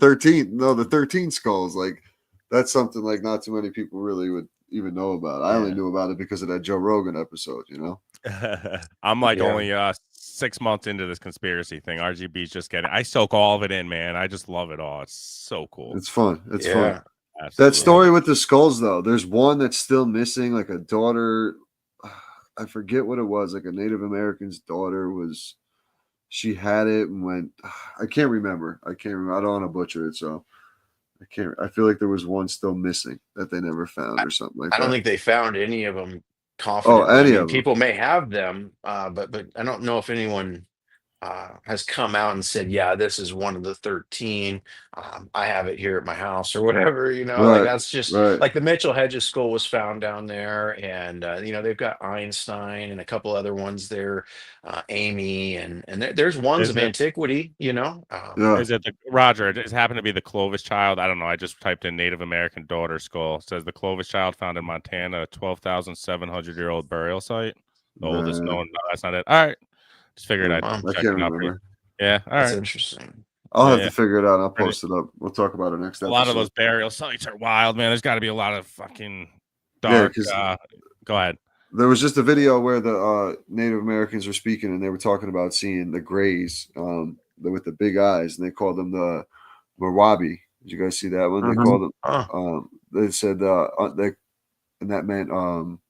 13 skulls. Like that's something like not too many people really would even know about. I only Yeah. knew about it because of that Joe Rogan episode, you know? I'm like Yeah. only 6 months into this conspiracy thing. RGB's just getting. I soak all of it in, man. I just love it all. It's so cool. It's fun. It's fun. Yeah. That Absolutely. story with the skulls, though, there's one that's still missing, like a daughter. I forget what it was, like a Native American's daughter was. She had it and went. I can't remember. I don't want to butcher it, so I can't. I feel like there was one still missing that they never found or something like I don't that. think they found any of them Oh, confidently. I any mean, of them. people may have them, but I don't know if anyone has come out and said, "Yeah, this is one of the 13. I have it here at my house," or whatever. Like Right. that's just Right. like the Mitchell Hedges skull was found down there, and they've got Einstein and a couple other ones there, Amy, and there's ones Is of it? antiquity. Yeah. Is it the Roger? It happened to be the Clovis child. I don't know. I just typed in Native American daughter skull. It says the Clovis child found in Montana, a 12,700-year-old burial site, the oldest known. No, that's not it. All right, just figured I'd Wow, I check can't it out for you. remember. Yeah. All that's right. interesting. I'll have Yeah. to figure it out. I'll And post it up. We'll talk about it next a episode. lot of those burial sites are wild, man. There's got to be a lot of fucking Yeah, dark. because Go ahead. there was just a video where the Native Americans were speaking, and they were talking about seeing the Greys, with the big eyes, and they called them the Merabi. Did you guys see that one? They called them. Oh, They said and that meant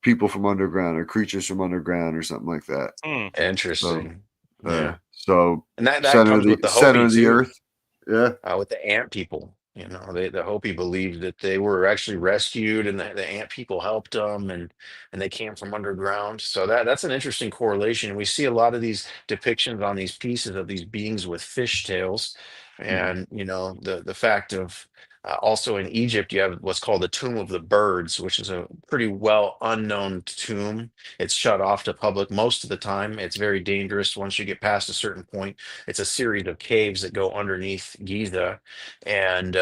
people from underground or creatures from underground or something like that. Hmm. interesting. Yeah, So and that center comes of with the the Hopi too. earth. Yeah. With the ant people. The Hopi believed that they were actually rescued, and the ant people helped them, and they came from underground. So that's an interesting correlation. We see a lot of these depictions on these pieces of these beings with fish tails, and the fact of also in Egypt you have what's called the Tomb of the Birds, which is a pretty well unknown tomb. It's shut off to public most of the time. It's very dangerous once you get past a certain point. It's a series of caves that go underneath Giza, and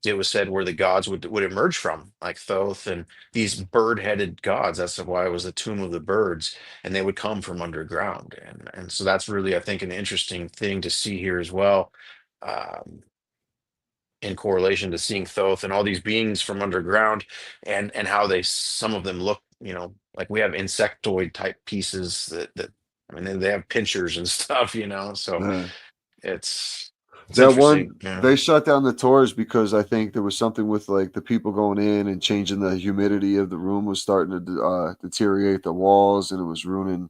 it was said where the gods would emerge from, like Thoth and these bird-headed gods. That's why it was the tomb of the birds, and they would come from underground, and so that's really, I think, an interesting thing to see here as well. Um, in correlation to seeing Thoth and all these beings from underground, and how some of them look, like we have insectoid type pieces that I mean they have pinchers and stuff, so Yeah. it's That interesting. one, Yeah. they shut down the tours because I think there was something with like the people going in and changing the humidity of the room was starting to deteriorate the walls, and it was ruining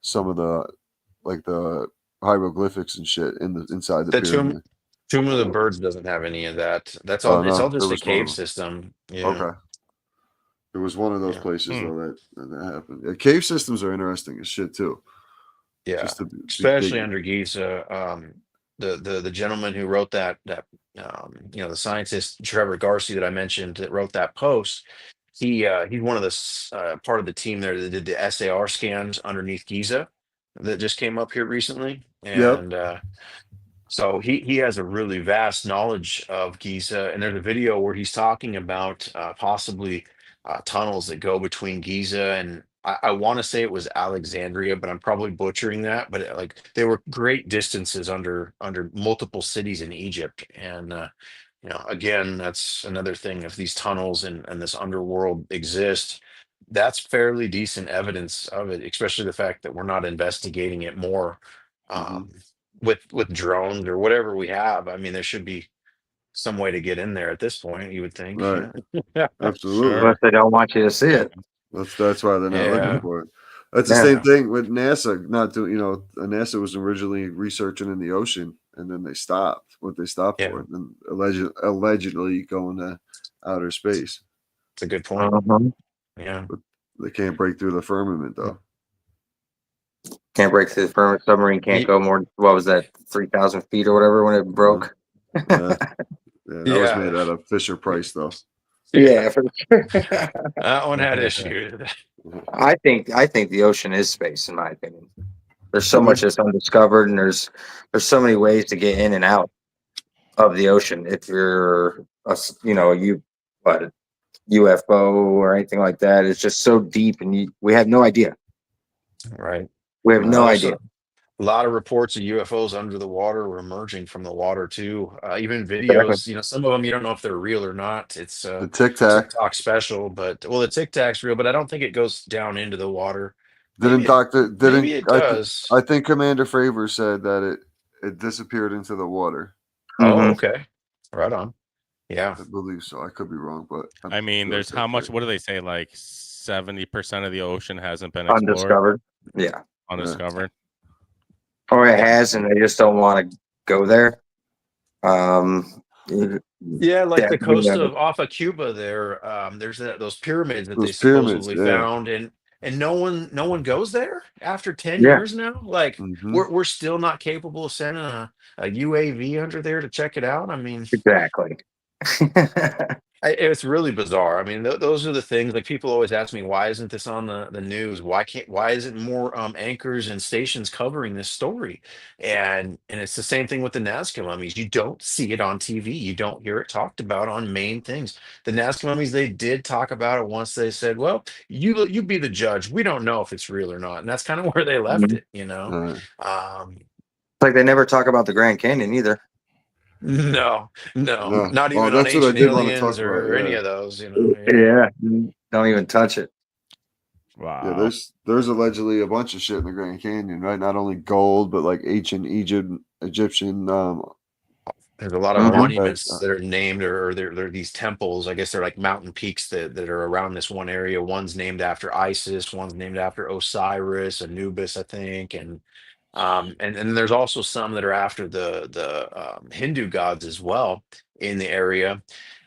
some of the hieroglyphics and shit inside the The tomb pyramid. Tomb of the Birds doesn't have any of that. That's all. Oh It's all no, there just a was one of cave them. system. Yeah. Okay, there was one of those Yeah. places Hmm. though that happened. Yeah, cave systems are interesting as shit too. Yeah, just to be especially digging. under Giza. The gentleman who wrote that the scientist Trevor Garcia that I mentioned that wrote that post. He's one of the part of the team there that did the SAR scans underneath Giza that just came up here recently, Yep. and so he has a really vast knowledge of Giza, and there's a video where he's talking about possibly tunnels that go between Giza and I want to say it was Alexandria, but I'm probably butchering that. But like they were great distances under multiple cities in Egypt, and again, that's another thing. If these tunnels and this underworld exist, that's fairly decent evidence of it, especially the fact that we're not investigating it more. Hmm. Um, with drones or whatever we have. I mean, there should be some way to get in there at this point, you would think. Right. Yeah. Absolutely. Unless Sure. they don't want you to see it. That's why they're not looking Yeah. for it. That's the Yeah. same Yeah. thing with NASA. Not doing, NASA was originally researching in the ocean, and then they stopped. What they stopped Yeah. for, and then allegedly going to outer space. It's a good point. Mhm. Yeah. But they can't break through the firmament, though. Can't break through the submarine. Can't Ye- go more. What was that? 3,000 feet or whatever when it Yeah, broke. yeah, yeah. That was Yeah. made out of Fisher Price, though. Yeah. Yeah, for sure. That one had issues. I think the ocean is space, in my opinion. There's so Could much be. that's undiscovered, and there's so many ways to get in and out of the ocean. If you're a UFO or anything like that, it's just so deep, and we have no idea. Right. We have no Right. There's a idea. lot of reports of UFOs under the water were emerging from the water too. Even Exactly. videos, some of them you don't know if they're real or not. It's The Tic Tac TikTok special, but well, the Tic Tac's real, but I don't think it goes down into the water. didn't Maybe it, Doctor maybe didn't it I does. think Commander Fravor said that it disappeared into the water. Oh, Hmm. okay. Right on. Yeah. I believe so. I could be wrong, but I I mean, feel like there's how that's much? right. What do they say? Like 70% of the ocean hasn't been explored, Undiscovered. Yeah. Yeah. undiscovered. Or it has, and they just don't want to go there. Um, Yeah, like yeah, the coast of off of Cuba there, there's those pyramids that they Those pyramids, supposedly yeah. found and no one goes there after 10 yeah, years now. Like Hmm. we're still not capable of sending a UAV under there to check it out. I mean, exactly. it's really bizarre. I mean, those are the things like people always ask me, why isn't this on the news? Why isn't more anchors and stations covering this story? And it's the same thing with the Nazca mummies. You don't see it on TV. You don't hear it talked about on main things. The Nazca mummies, they did talk about it once. They said, well, you be the judge. We don't know if it's real or not. And that's kind of where they left Mhm. it, you know. Uh, Um, It's like they never talk about the Grand Canyon either. no, no, no. not Oh, even on that's what I Ancient did want to talk Aliens about. or any Yeah. of those, yeah. Yeah, don't even touch it. Yeah, Wow. there's allegedly a bunch of shit in the Grand Canyon, right? Not only gold, but like ancient Egyptian There's a lot of Mhm. artifacts. monuments that are named, or they're these temples. I guess they're like mountain peaks that are around this one area. One's named after Isis, one's named after Osiris, Anubis, I think, and there's also some that are after the Hindu gods as well in the area.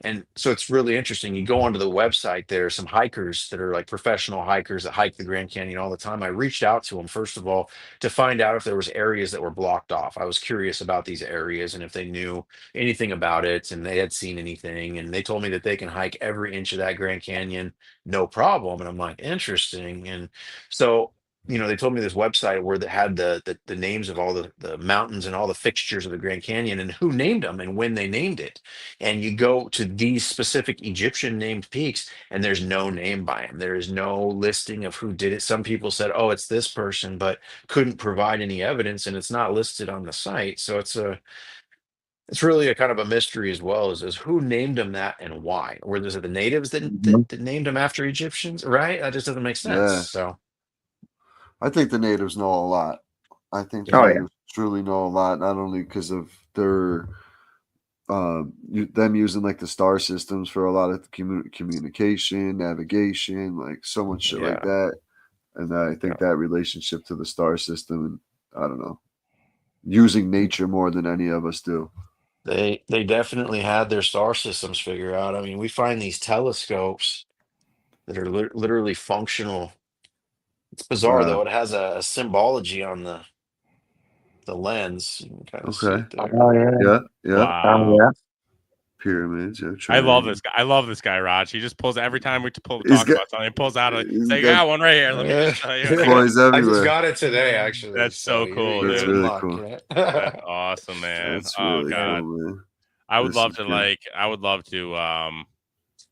And so it's really interesting. You go onto the website, there are some hikers that are like professional hikers that hike the Grand Canyon all the time. I reached out to them, first of all, to find out if there was areas that were blocked off. I was curious about these areas and if they knew anything about it and they had seen anything. And they told me that they can hike every inch of that Grand Canyon, no problem. And I'm like, interesting. And so they told me this website where they had the names of all the mountains and all the fixtures of the Grand Canyon and who named them and when they named it. And you go to these specific Egyptian named peaks, and there's no name by them. There is no listing of who did it. Some people said, "Oh, it's this person," but couldn't provide any evidence, and it's not listed on the site. So it's really a kind of a mystery as well as who named them that and why. Or was it the natives that, Mhm. that, that named them after Egyptians? Right? That just doesn't make sense. Yeah, So. I think the natives know a lot. I think the Oh Yeah. yeah. natives truly know a lot, not only because of their them using like the star systems for a lot of communication, navigation, like so much shit like Yeah. that. And I Yeah. think that relationship to the star system, and I don't know, using nature more than any of us do. They definitely had their star systems figured out. I mean, we find these telescopes that are literally functional It's bizarre Wow. though. It has a symbology on the lens. You can kind of see Okay. it there. Oh yeah. Yeah. Yeah. Oh Wow. yeah. Pyramids. Yeah. I love Triangle. this guy. I love this guy, Raj. He just pulls every time we He's talk got. about something. He pulls out a. He's He's like, got "Ah, one right here. Let me Uh, just show you." toys I just everywhere. got it today, actually. That's So so cool, you're That's dude. in really luck. cool. That's awesome, man. That's Oh really God, cool, man. I would This love is to good.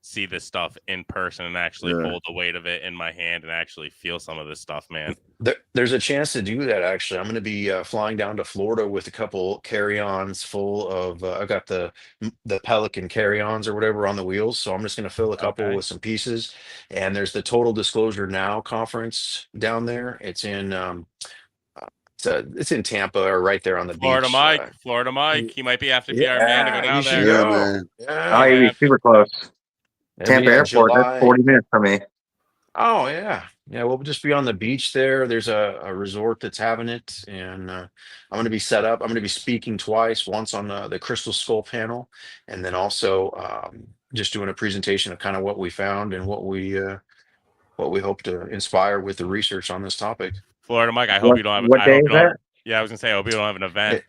see this stuff in person and actually Yeah. hold the weight of it in my hand and actually feel some of this stuff, man. There's a chance to do that. Actually, I'm going to be flying down to Florida with a couple carry-ons full of. I got the Pelican carry-ons or whatever on the wheels, so I'm just going to fill a couple Okay. with some pieces. And there's the Total Disclosure Now conference down there. It's in it's in Tampa or right there on the Florida beach. Mike, Florida Mike. He might have to be our man to go Yeah, you down should there. Yeah, go. man. Oh, Yeah, you'd Man, be super close. it'll be Tampa Airport. That's July. 40 minutes from me. Oh yeah, yeah. We'll just be on the beach there. There's a resort that's having it, and I'm going to be set up. I'm going to be speaking twice. Once on the Crystal Skull panel, and then also just doing a presentation of kind of what we found and what we hope to inspire with the research on this topic. Florida Mike. I hope What you don't have. what I day hope is you don't have. that? Yeah, I was gonna say, I hope you don't have an event.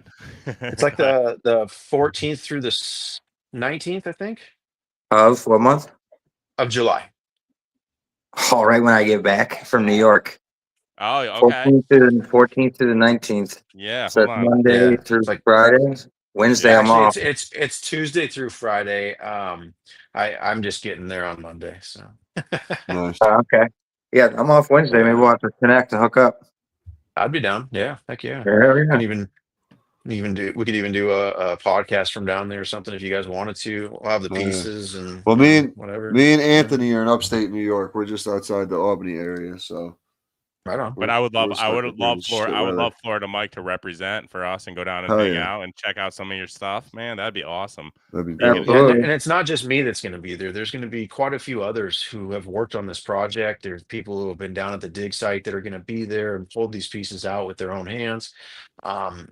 It, it's like the 14th through the 19th, I think, Of what month? of July. All right, when I get back from New York. Oh, okay. 14th to the 19th. Yeah, So hold it's on. Monday Yeah, through it's like Friday. Wednesday I'm actually off. it's Tuesday through Friday. I'm just getting there on Monday, so. Nice. Okay. Yeah, I'm off Wednesday. Maybe Yeah. we'll have to connect and hook up. I'd be down. Yeah, heck yeah. There Can we even do we could even do a podcast from down there or something if you guys wanted to. We'll have the Oh, yeah. pieces and Well, whatever. me and Yeah. Anthony are in upstate New York. We're just outside the Albany area, so Right on. But we're stuck up here in shit I would weather. love Florida Mike to represent for us and go down and Hell hang yeah. out and check out some of your stuff, man. That'd be awesome. That'd be go. dope. Yeah, Absolutely. and it's not just me that's going to be there. There's going to be quite a few others who have worked on this project. There's people who have been down at the dig site that are going to be there and pulled these pieces out with their own hands.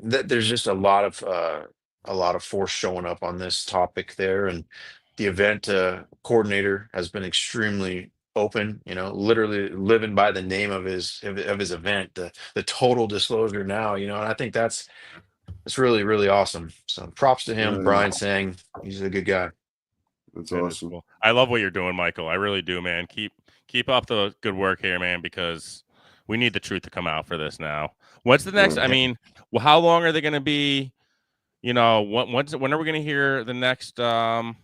There's just a lot of force showing up on this topic there, and the event coordinator has been extremely open. Literally living by the name of his event, the Total Disclosure Now. And I think it's really, really awesome. So props to him, Oh, yeah. Brian Sang. He's a good guy. That's That is awesome. cool. I love what you're doing, Michael. I really do, man. Keep up the good work here, man, because we need the truth to come out for this now. What's the next? I mean, well, how long are they going to be? When are we going to hear the next? The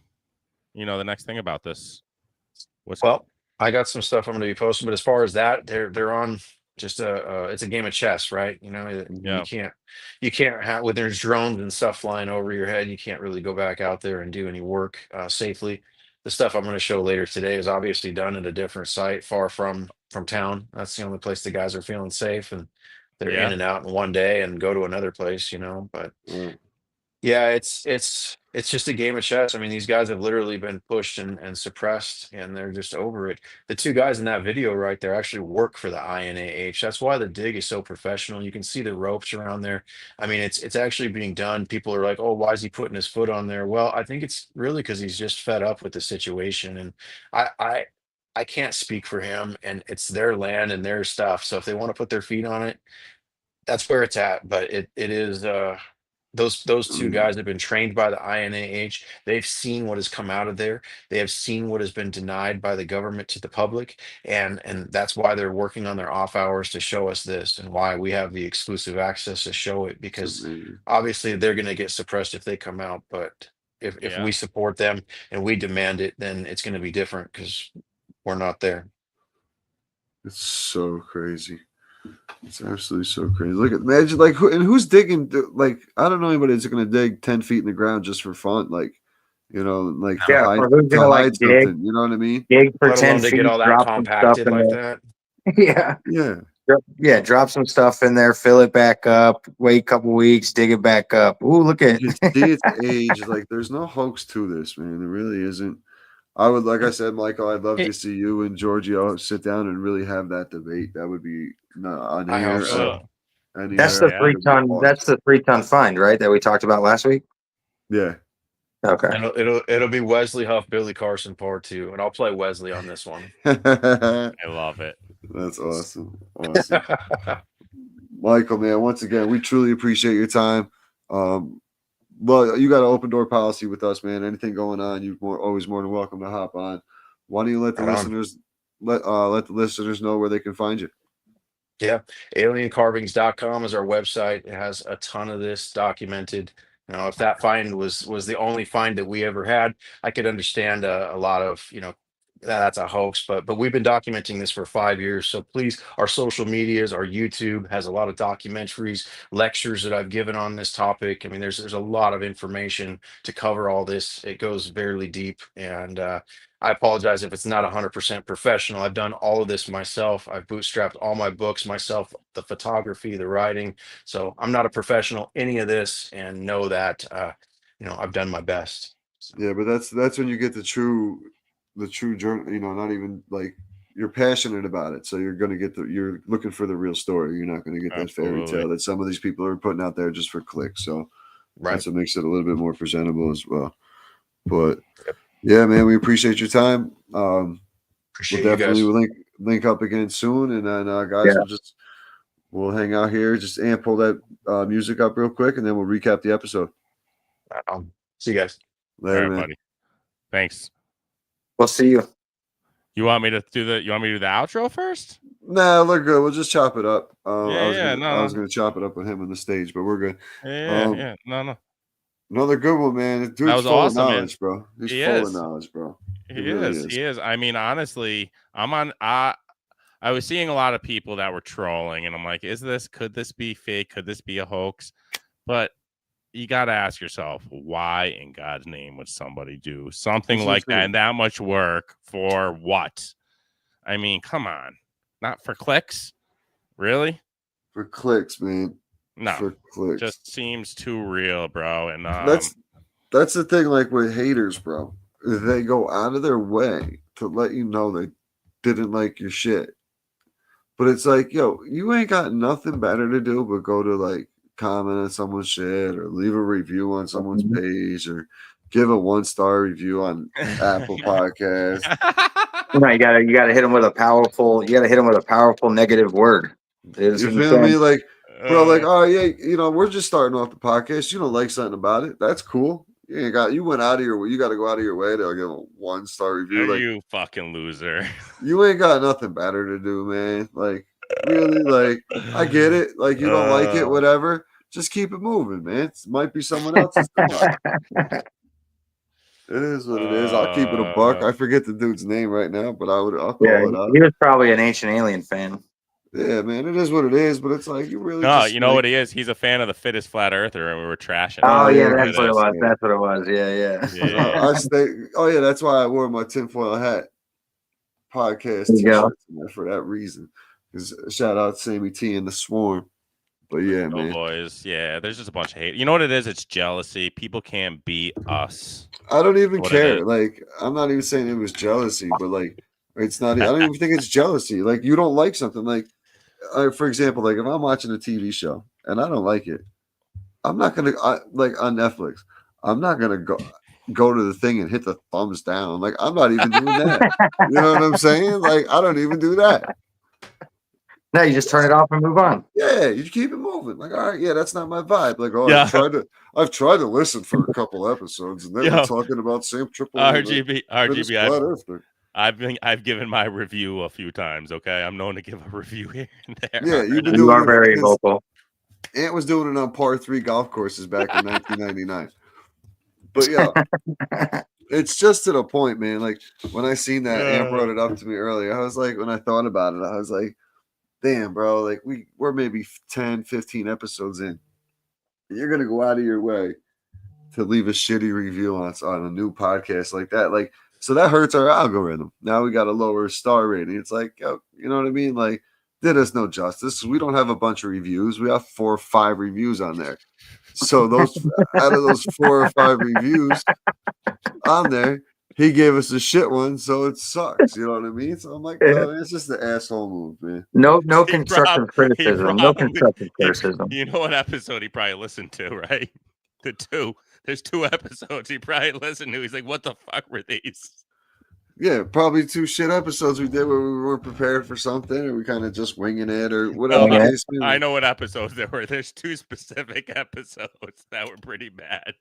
next thing about this? Well, I got some stuff I'm going to be posting, but as far as that, they're on just it's a game of chess, right? Yeah. You can't have when there's drones and stuff flying over your head, you can't really go back out there and do any work safely. The stuff I'm going to show later today is obviously done at a different site, far from town. That's the only place the guys are feeling safe, and they're in Yeah. and out in one day and go to another place, But Right. yeah, it's just a game of chess. I mean, these guys have literally been pushed and suppressed, and they're just over it. The two guys in that video right there actually work for the INAH. That's why the dig is so professional. You can see the ropes around there. I mean, it's actually being done. People are like, "Oh, why is he putting his foot on there?" Well, I think it's really because he's just fed up with the situation, and I I I can't speak for him, and it's their land and their stuff. So if they want to put their feet on it, that's where it's at. But it is those two Mm, guys have been trained by the INAH. They've seen what has come out of there. They have seen what has been denied by the government to the public, and that's why they're working on their off hours to show us this, and why we have the exclusive access to show it. it's Because amazing. obviously they're going to get suppressed if they come out, but if Yeah. we support them and we demand it, then it's going to be different because we're not there. It's so crazy. It's absolutely so crazy. Look at imagine like who's digging like I don't know anybody that's gonna dig 10 feet in the ground just for fun, like like to Yeah, hide or who's to gonna like hide dig, something. You know what I mean? for Let 10 alone to get feet, all that drop some stuff compacted in like there. that. Yeah. Yeah. Yeah, drop some stuff in there, fill it back up, wait a couple weeks, dig it back up. Ooh, look at You see its age. Like there's no hoax to this, man. There really isn't. I would like I said, Michael, I'd love to see you and Giorgio sit down and really have that debate. That would be on I hope here. so. that's the Yeah. 3 ton. Awesome. That's the 3 ton find, right? That we talked about last week. Yeah. Okay. And it'll be Wesley Huff, Billy Carson part two, and I'll play Wesley on this one. I love it. That's awesome. Awesome. Michael, man, once again, we truly appreciate your time. Well, you got an open door policy with us, man. Anything going on, you're always more than welcome to hop on. Why don't you let the Right on. listeners let the listeners know where they can find you? Yeah, aliencarvings.com is our website. It has a ton of this documented. If that find was the only find that we ever had, I could understand a lot of, that's a hoax, but we've been documenting this for 5 years. So please, our social medias, our YouTube has a lot of documentaries, lectures that I've given on this topic. I mean, there's a lot of information to cover all this. It goes very deep, and I apologize if it's not 100% professional. I've done all of this myself. I've bootstrapped all my books myself, the photography, the writing. So I'm not a professional, any of this, and know that, I've done my best. So, Yeah, but that's when you get the true journey. Not even like you're passionate about it, so you're gonna get you're looking for the real story. You're not gonna get that fairy Absolutely. tale that some of these people are putting out there just for clicks. So right. that's what makes it a little bit more presentable as well. But yeah, man, we appreciate your time. Appreciate We'll you guys. definitely link up again soon, and then guys, Yeah. we'll hang out here, just pull that music up real quick, and then we'll recap the episode. See you guys. All Later, right, man. buddy. Thanks. We'll see you. You want me to do the outro first? Nah, we're good. We'll just chop it up. I was No. gonna chop it up with him on the stage, but we're good. Yeah. No. Another good one, man. The That dude's was full awesome, of man. knowledge, bro. He's He full is. of knowledge, bro. He really is. He is. I mean, honestly, I was seeing a lot of people that were trolling, and I'm like, could this be fake? Could this be a hoax? But you got to ask yourself, why in God's name would somebody do something That's like that insane. and that much work for what? I mean, come on. Not for clicks? Really? For clicks, man. No. For clicks. Just seems too real, bro. And that's the thing, like with haters, bro. They go out of their way to let you know they didn't like your shit. But it's like, yo, you ain't got nothing better to do but go to like comment on someone's shit or leave a review on someone's page or give a 1-star review on Apple Podcast. No, you gotta hit them with a powerful. You gotta hit them with a powerful negative word. You feel me? Like, bro, like, oh yeah, we're just starting off the podcast. You don't like something about it. That's cool. You went out of your way. You got to go out of your way to give a 1-star review. Like, you fucking loser. You ain't got nothing better to do, man. Like, really, like, I get it. Like, you don't like it, whatever. Just keep it moving, man. It might be someone else's. It is what it is. I'll keep it a buck. I forget the dude's name right now, but I'll call it out. He was probably an Ancient Alien fan. Yeah, man, it is what it is, but it's like you really. No, you know what he is? He's a fan of the fittest flat earther, and we were trashing. Oh yeah, him. that's what it was. That's what it was. Yeah. Oh yeah, that's why I wore my tinfoil hat podcast t-shirt for that reason. Because shout out Sammy T and the Swarm. But yeah, man. Boys, yeah, there's just a bunch of hate. You know what it is? It's jealousy. People can't beat us. I don't even care. Like, I'm not even saying it was jealousy, but like, it's not. I don't even think it's jealousy. Like, you don't like something. Like, for example, like if I'm watching a TV show and I don't like it, I'm not gonna like on Netflix. I'm not gonna go to the thing and hit the thumbs down. Like, I'm not even doing that. You know what I'm saying? Like, I don't even do that. No, you just turn it off and move on. Yeah, you keep it moving. Like, all right, yeah, that's not my vibe. Like, oh, yeah. I've tried to listen for a couple episodes, and they were talking about Sam Triple. RGB. I've given my review a few times. Okay, I'm known to give a review here and there. Yeah, you are very vocal. Ant was doing it on par 3 golf courses back in 1999. But yeah, it's just to the point, man. Like when I seen that, Ant brought it up to me earlier. I was like, when I thought about it, I was like, damn, bro, like we're maybe 10, 15 episodes in. You're gonna go out of your way to leave a shitty review on a new podcast like that. Like, so that hurts our algorithm. Now we got a lower star rating. It's like, yo, you know what I mean? Like, did us no justice. We don't have a bunch of reviews. We have 4 or 5 reviews on there. So those out of those 4 or 5 reviews on there, he gave us a shit one, so it sucks. You know what I mean? So I'm like, oh, it's just the asshole move, man. No constructive criticism. No constructive criticism. You know what episode he probably listened to, right? There's 2 episodes he probably listened to. He's like, what the fuck were these? Yeah, probably 2 shit episodes we did where we weren't prepared for something, or we kind of just winging it, or whatever the Okay. case may be. I know what episodes there were. There's 2 specific episodes that were pretty bad.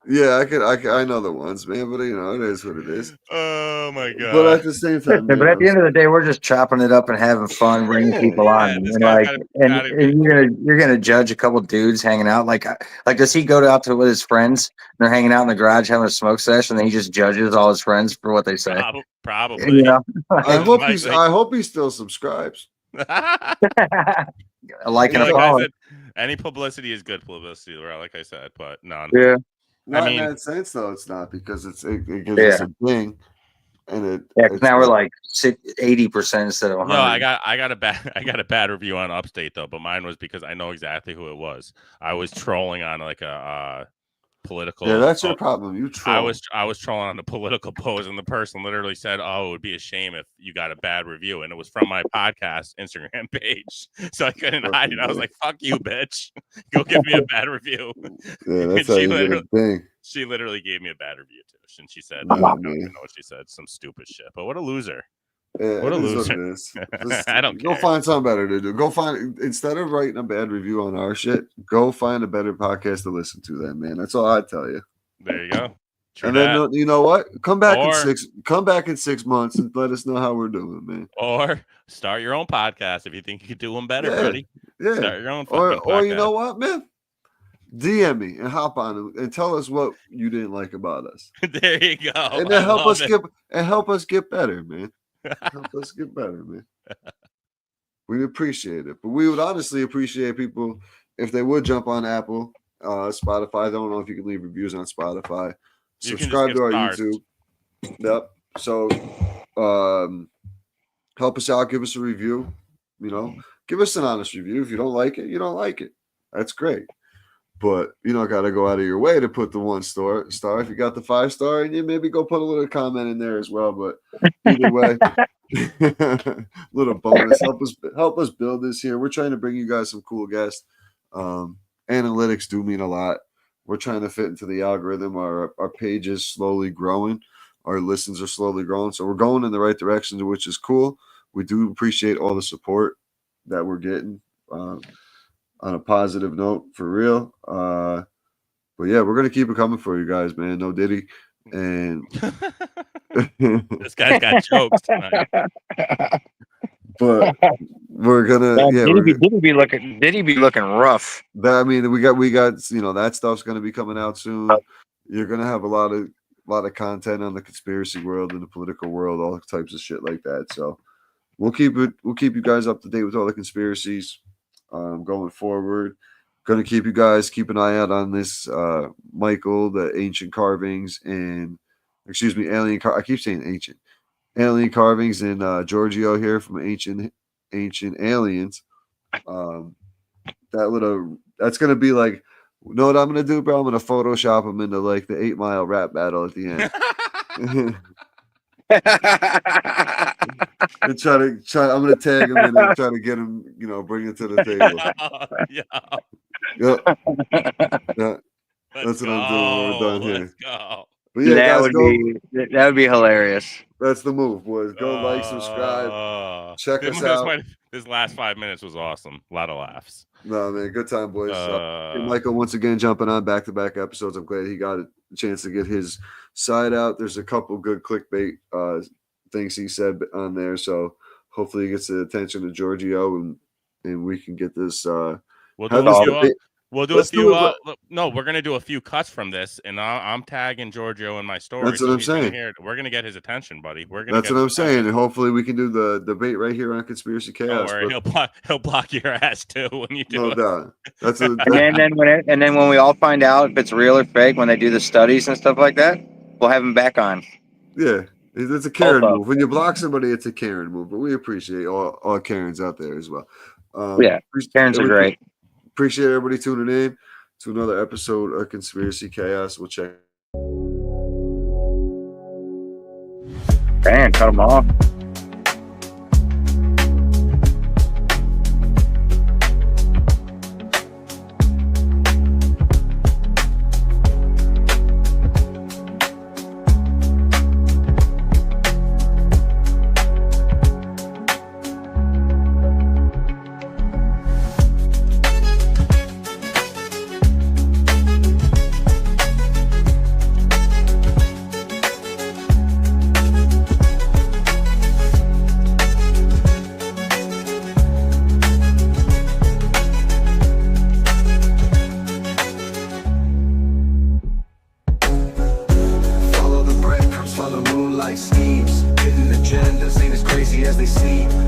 Yeah, I know the ones, man, but it is what it is. Oh my But god. at the same time, But man, at the end of the day, we're just chopping it up and having fun, bringing Yeah, people on, this and guy's like, gotta get and you're gonna judge a couple dudes hanging out. Like, does he go out to with his friends? And they're hanging out in the garage having a smoke session, and he just judges all his friends for what they say. probably. You know, I Like, hope like- I hope he still subscribes. like and a like I follow. said, any publicity is good publicity, like I said, but none. Yeah, Not mean- in that sense, though. It's not because it gives us a thing, and yeah. 'Cause it's now we're not- like 80% instead of 100. No, I got a bad review on Upstate though, but mine was because I know exactly who it was. I was trolling on like a political. Yeah, that's your problem. You troll. I was trolling on the political pose, and the person literally said, "Oh, it would be a shame if you got a bad review," and it was from my podcast Instagram page, so I couldn't hide it. I was like, "Fuck you, bitch! Go give me a bad review." Yeah, that's how She you get a literally- thing. She literally gave me a bad review too, and she said, Oh, "I don't man. even know what she said. Some stupid shit." But what a loser! Yeah, What a it is loser. it is. Just I don't go care. find something better to do. Go find instead of writing a bad review on our shit, go find a better podcast to listen to. Then, man, that's all I tell you. There you go. True And that. then you know what? Come back Or- in 6 months and let us know how we're doing, man. Or start your own podcast if you think you could do them better, Yeah. buddy. Yeah. Start your own Or fucking or you podcast. know what, man? DM me and hop on and tell us what you didn't like about us. There you go. And I then help love us it. help us get better, man. Help us get better, man. We appreciate it. But we would honestly appreciate people if they would jump on Apple, Spotify. I don't know if you can leave reviews on Spotify. You can just Subscribe give to our stars. YouTube. Yep. So help us out, give us a review. Give us an honest review. If you don't like it, you don't like it. That's great. But you don't got to go out of your way to put the 1 star. If you got the 5-star, and you maybe go put a little comment in there as well. But either way, little bonus. Help us build this here. We're trying to bring you guys some cool guests. Analytics do mean a lot. We're trying to fit into the algorithm. Our page is slowly growing. Our listens are slowly growing. So we're going in the right direction, which is cool. We do appreciate all the support that we're getting. On a positive note, for real. But yeah, we're gonna keep it coming for you guys, man. No Diddy, and This guy's got jokes tonight. but we're gonna Did he be looking rough? I mean, we got that stuff's gonna be coming out soon. You're gonna have a lot of content on the conspiracy world and the political world, all types of shit like that. So we'll keep you guys up to date with all the conspiracies. Going forward, gonna keep an eye out on this Michael, the ancient carvings, and I keep saying ancient alien carvings, and Giorgio here from ancient aliens. That's gonna be like, you know what I'm gonna do, bro? I'm gonna Photoshop them into like the 8 Mile rap battle at the end. And I'm gonna tag him in and try to get him, bring it to the table. Yeah. Yeah. That's what I'm doing when we're done here. Let's go. But yeah, guys, that would be hilarious. that's the move, boys. Go like, subscribe. Check us out. This last 5 minutes was awesome. A lot of laughs. No, man, good time, boys. Michael once again jumping on back-to-back episodes. I'm glad he got a chance to get his side out. There's a couple good clickbait things he said on there, so hopefully he gets the attention of Giorgio, and we can get this. We'll do Let's a few. do it. No, we're gonna do a few cuts from this, and I'm tagging Giorgio in my story. That's what I'm he's gonna saying. hear it. We're gonna get his attention, buddy. That's what I'm saying, and hopefully we can do the debate right here on Conspiracy Don't Chaos. worry, he'll block your ass too when you do No it. doubt. That's And then when we all find out if it's real or fake, when they do the studies and stuff like that, we'll have him back on. Yeah, it's a Karen Also. move. When you block somebody, it's a Karen move. But we appreciate all Karens out there as well. Karens are great. Appreciate everybody tuning in to another episode of Conspiracy Chaos. We'll check. Damn, cut them off. they see.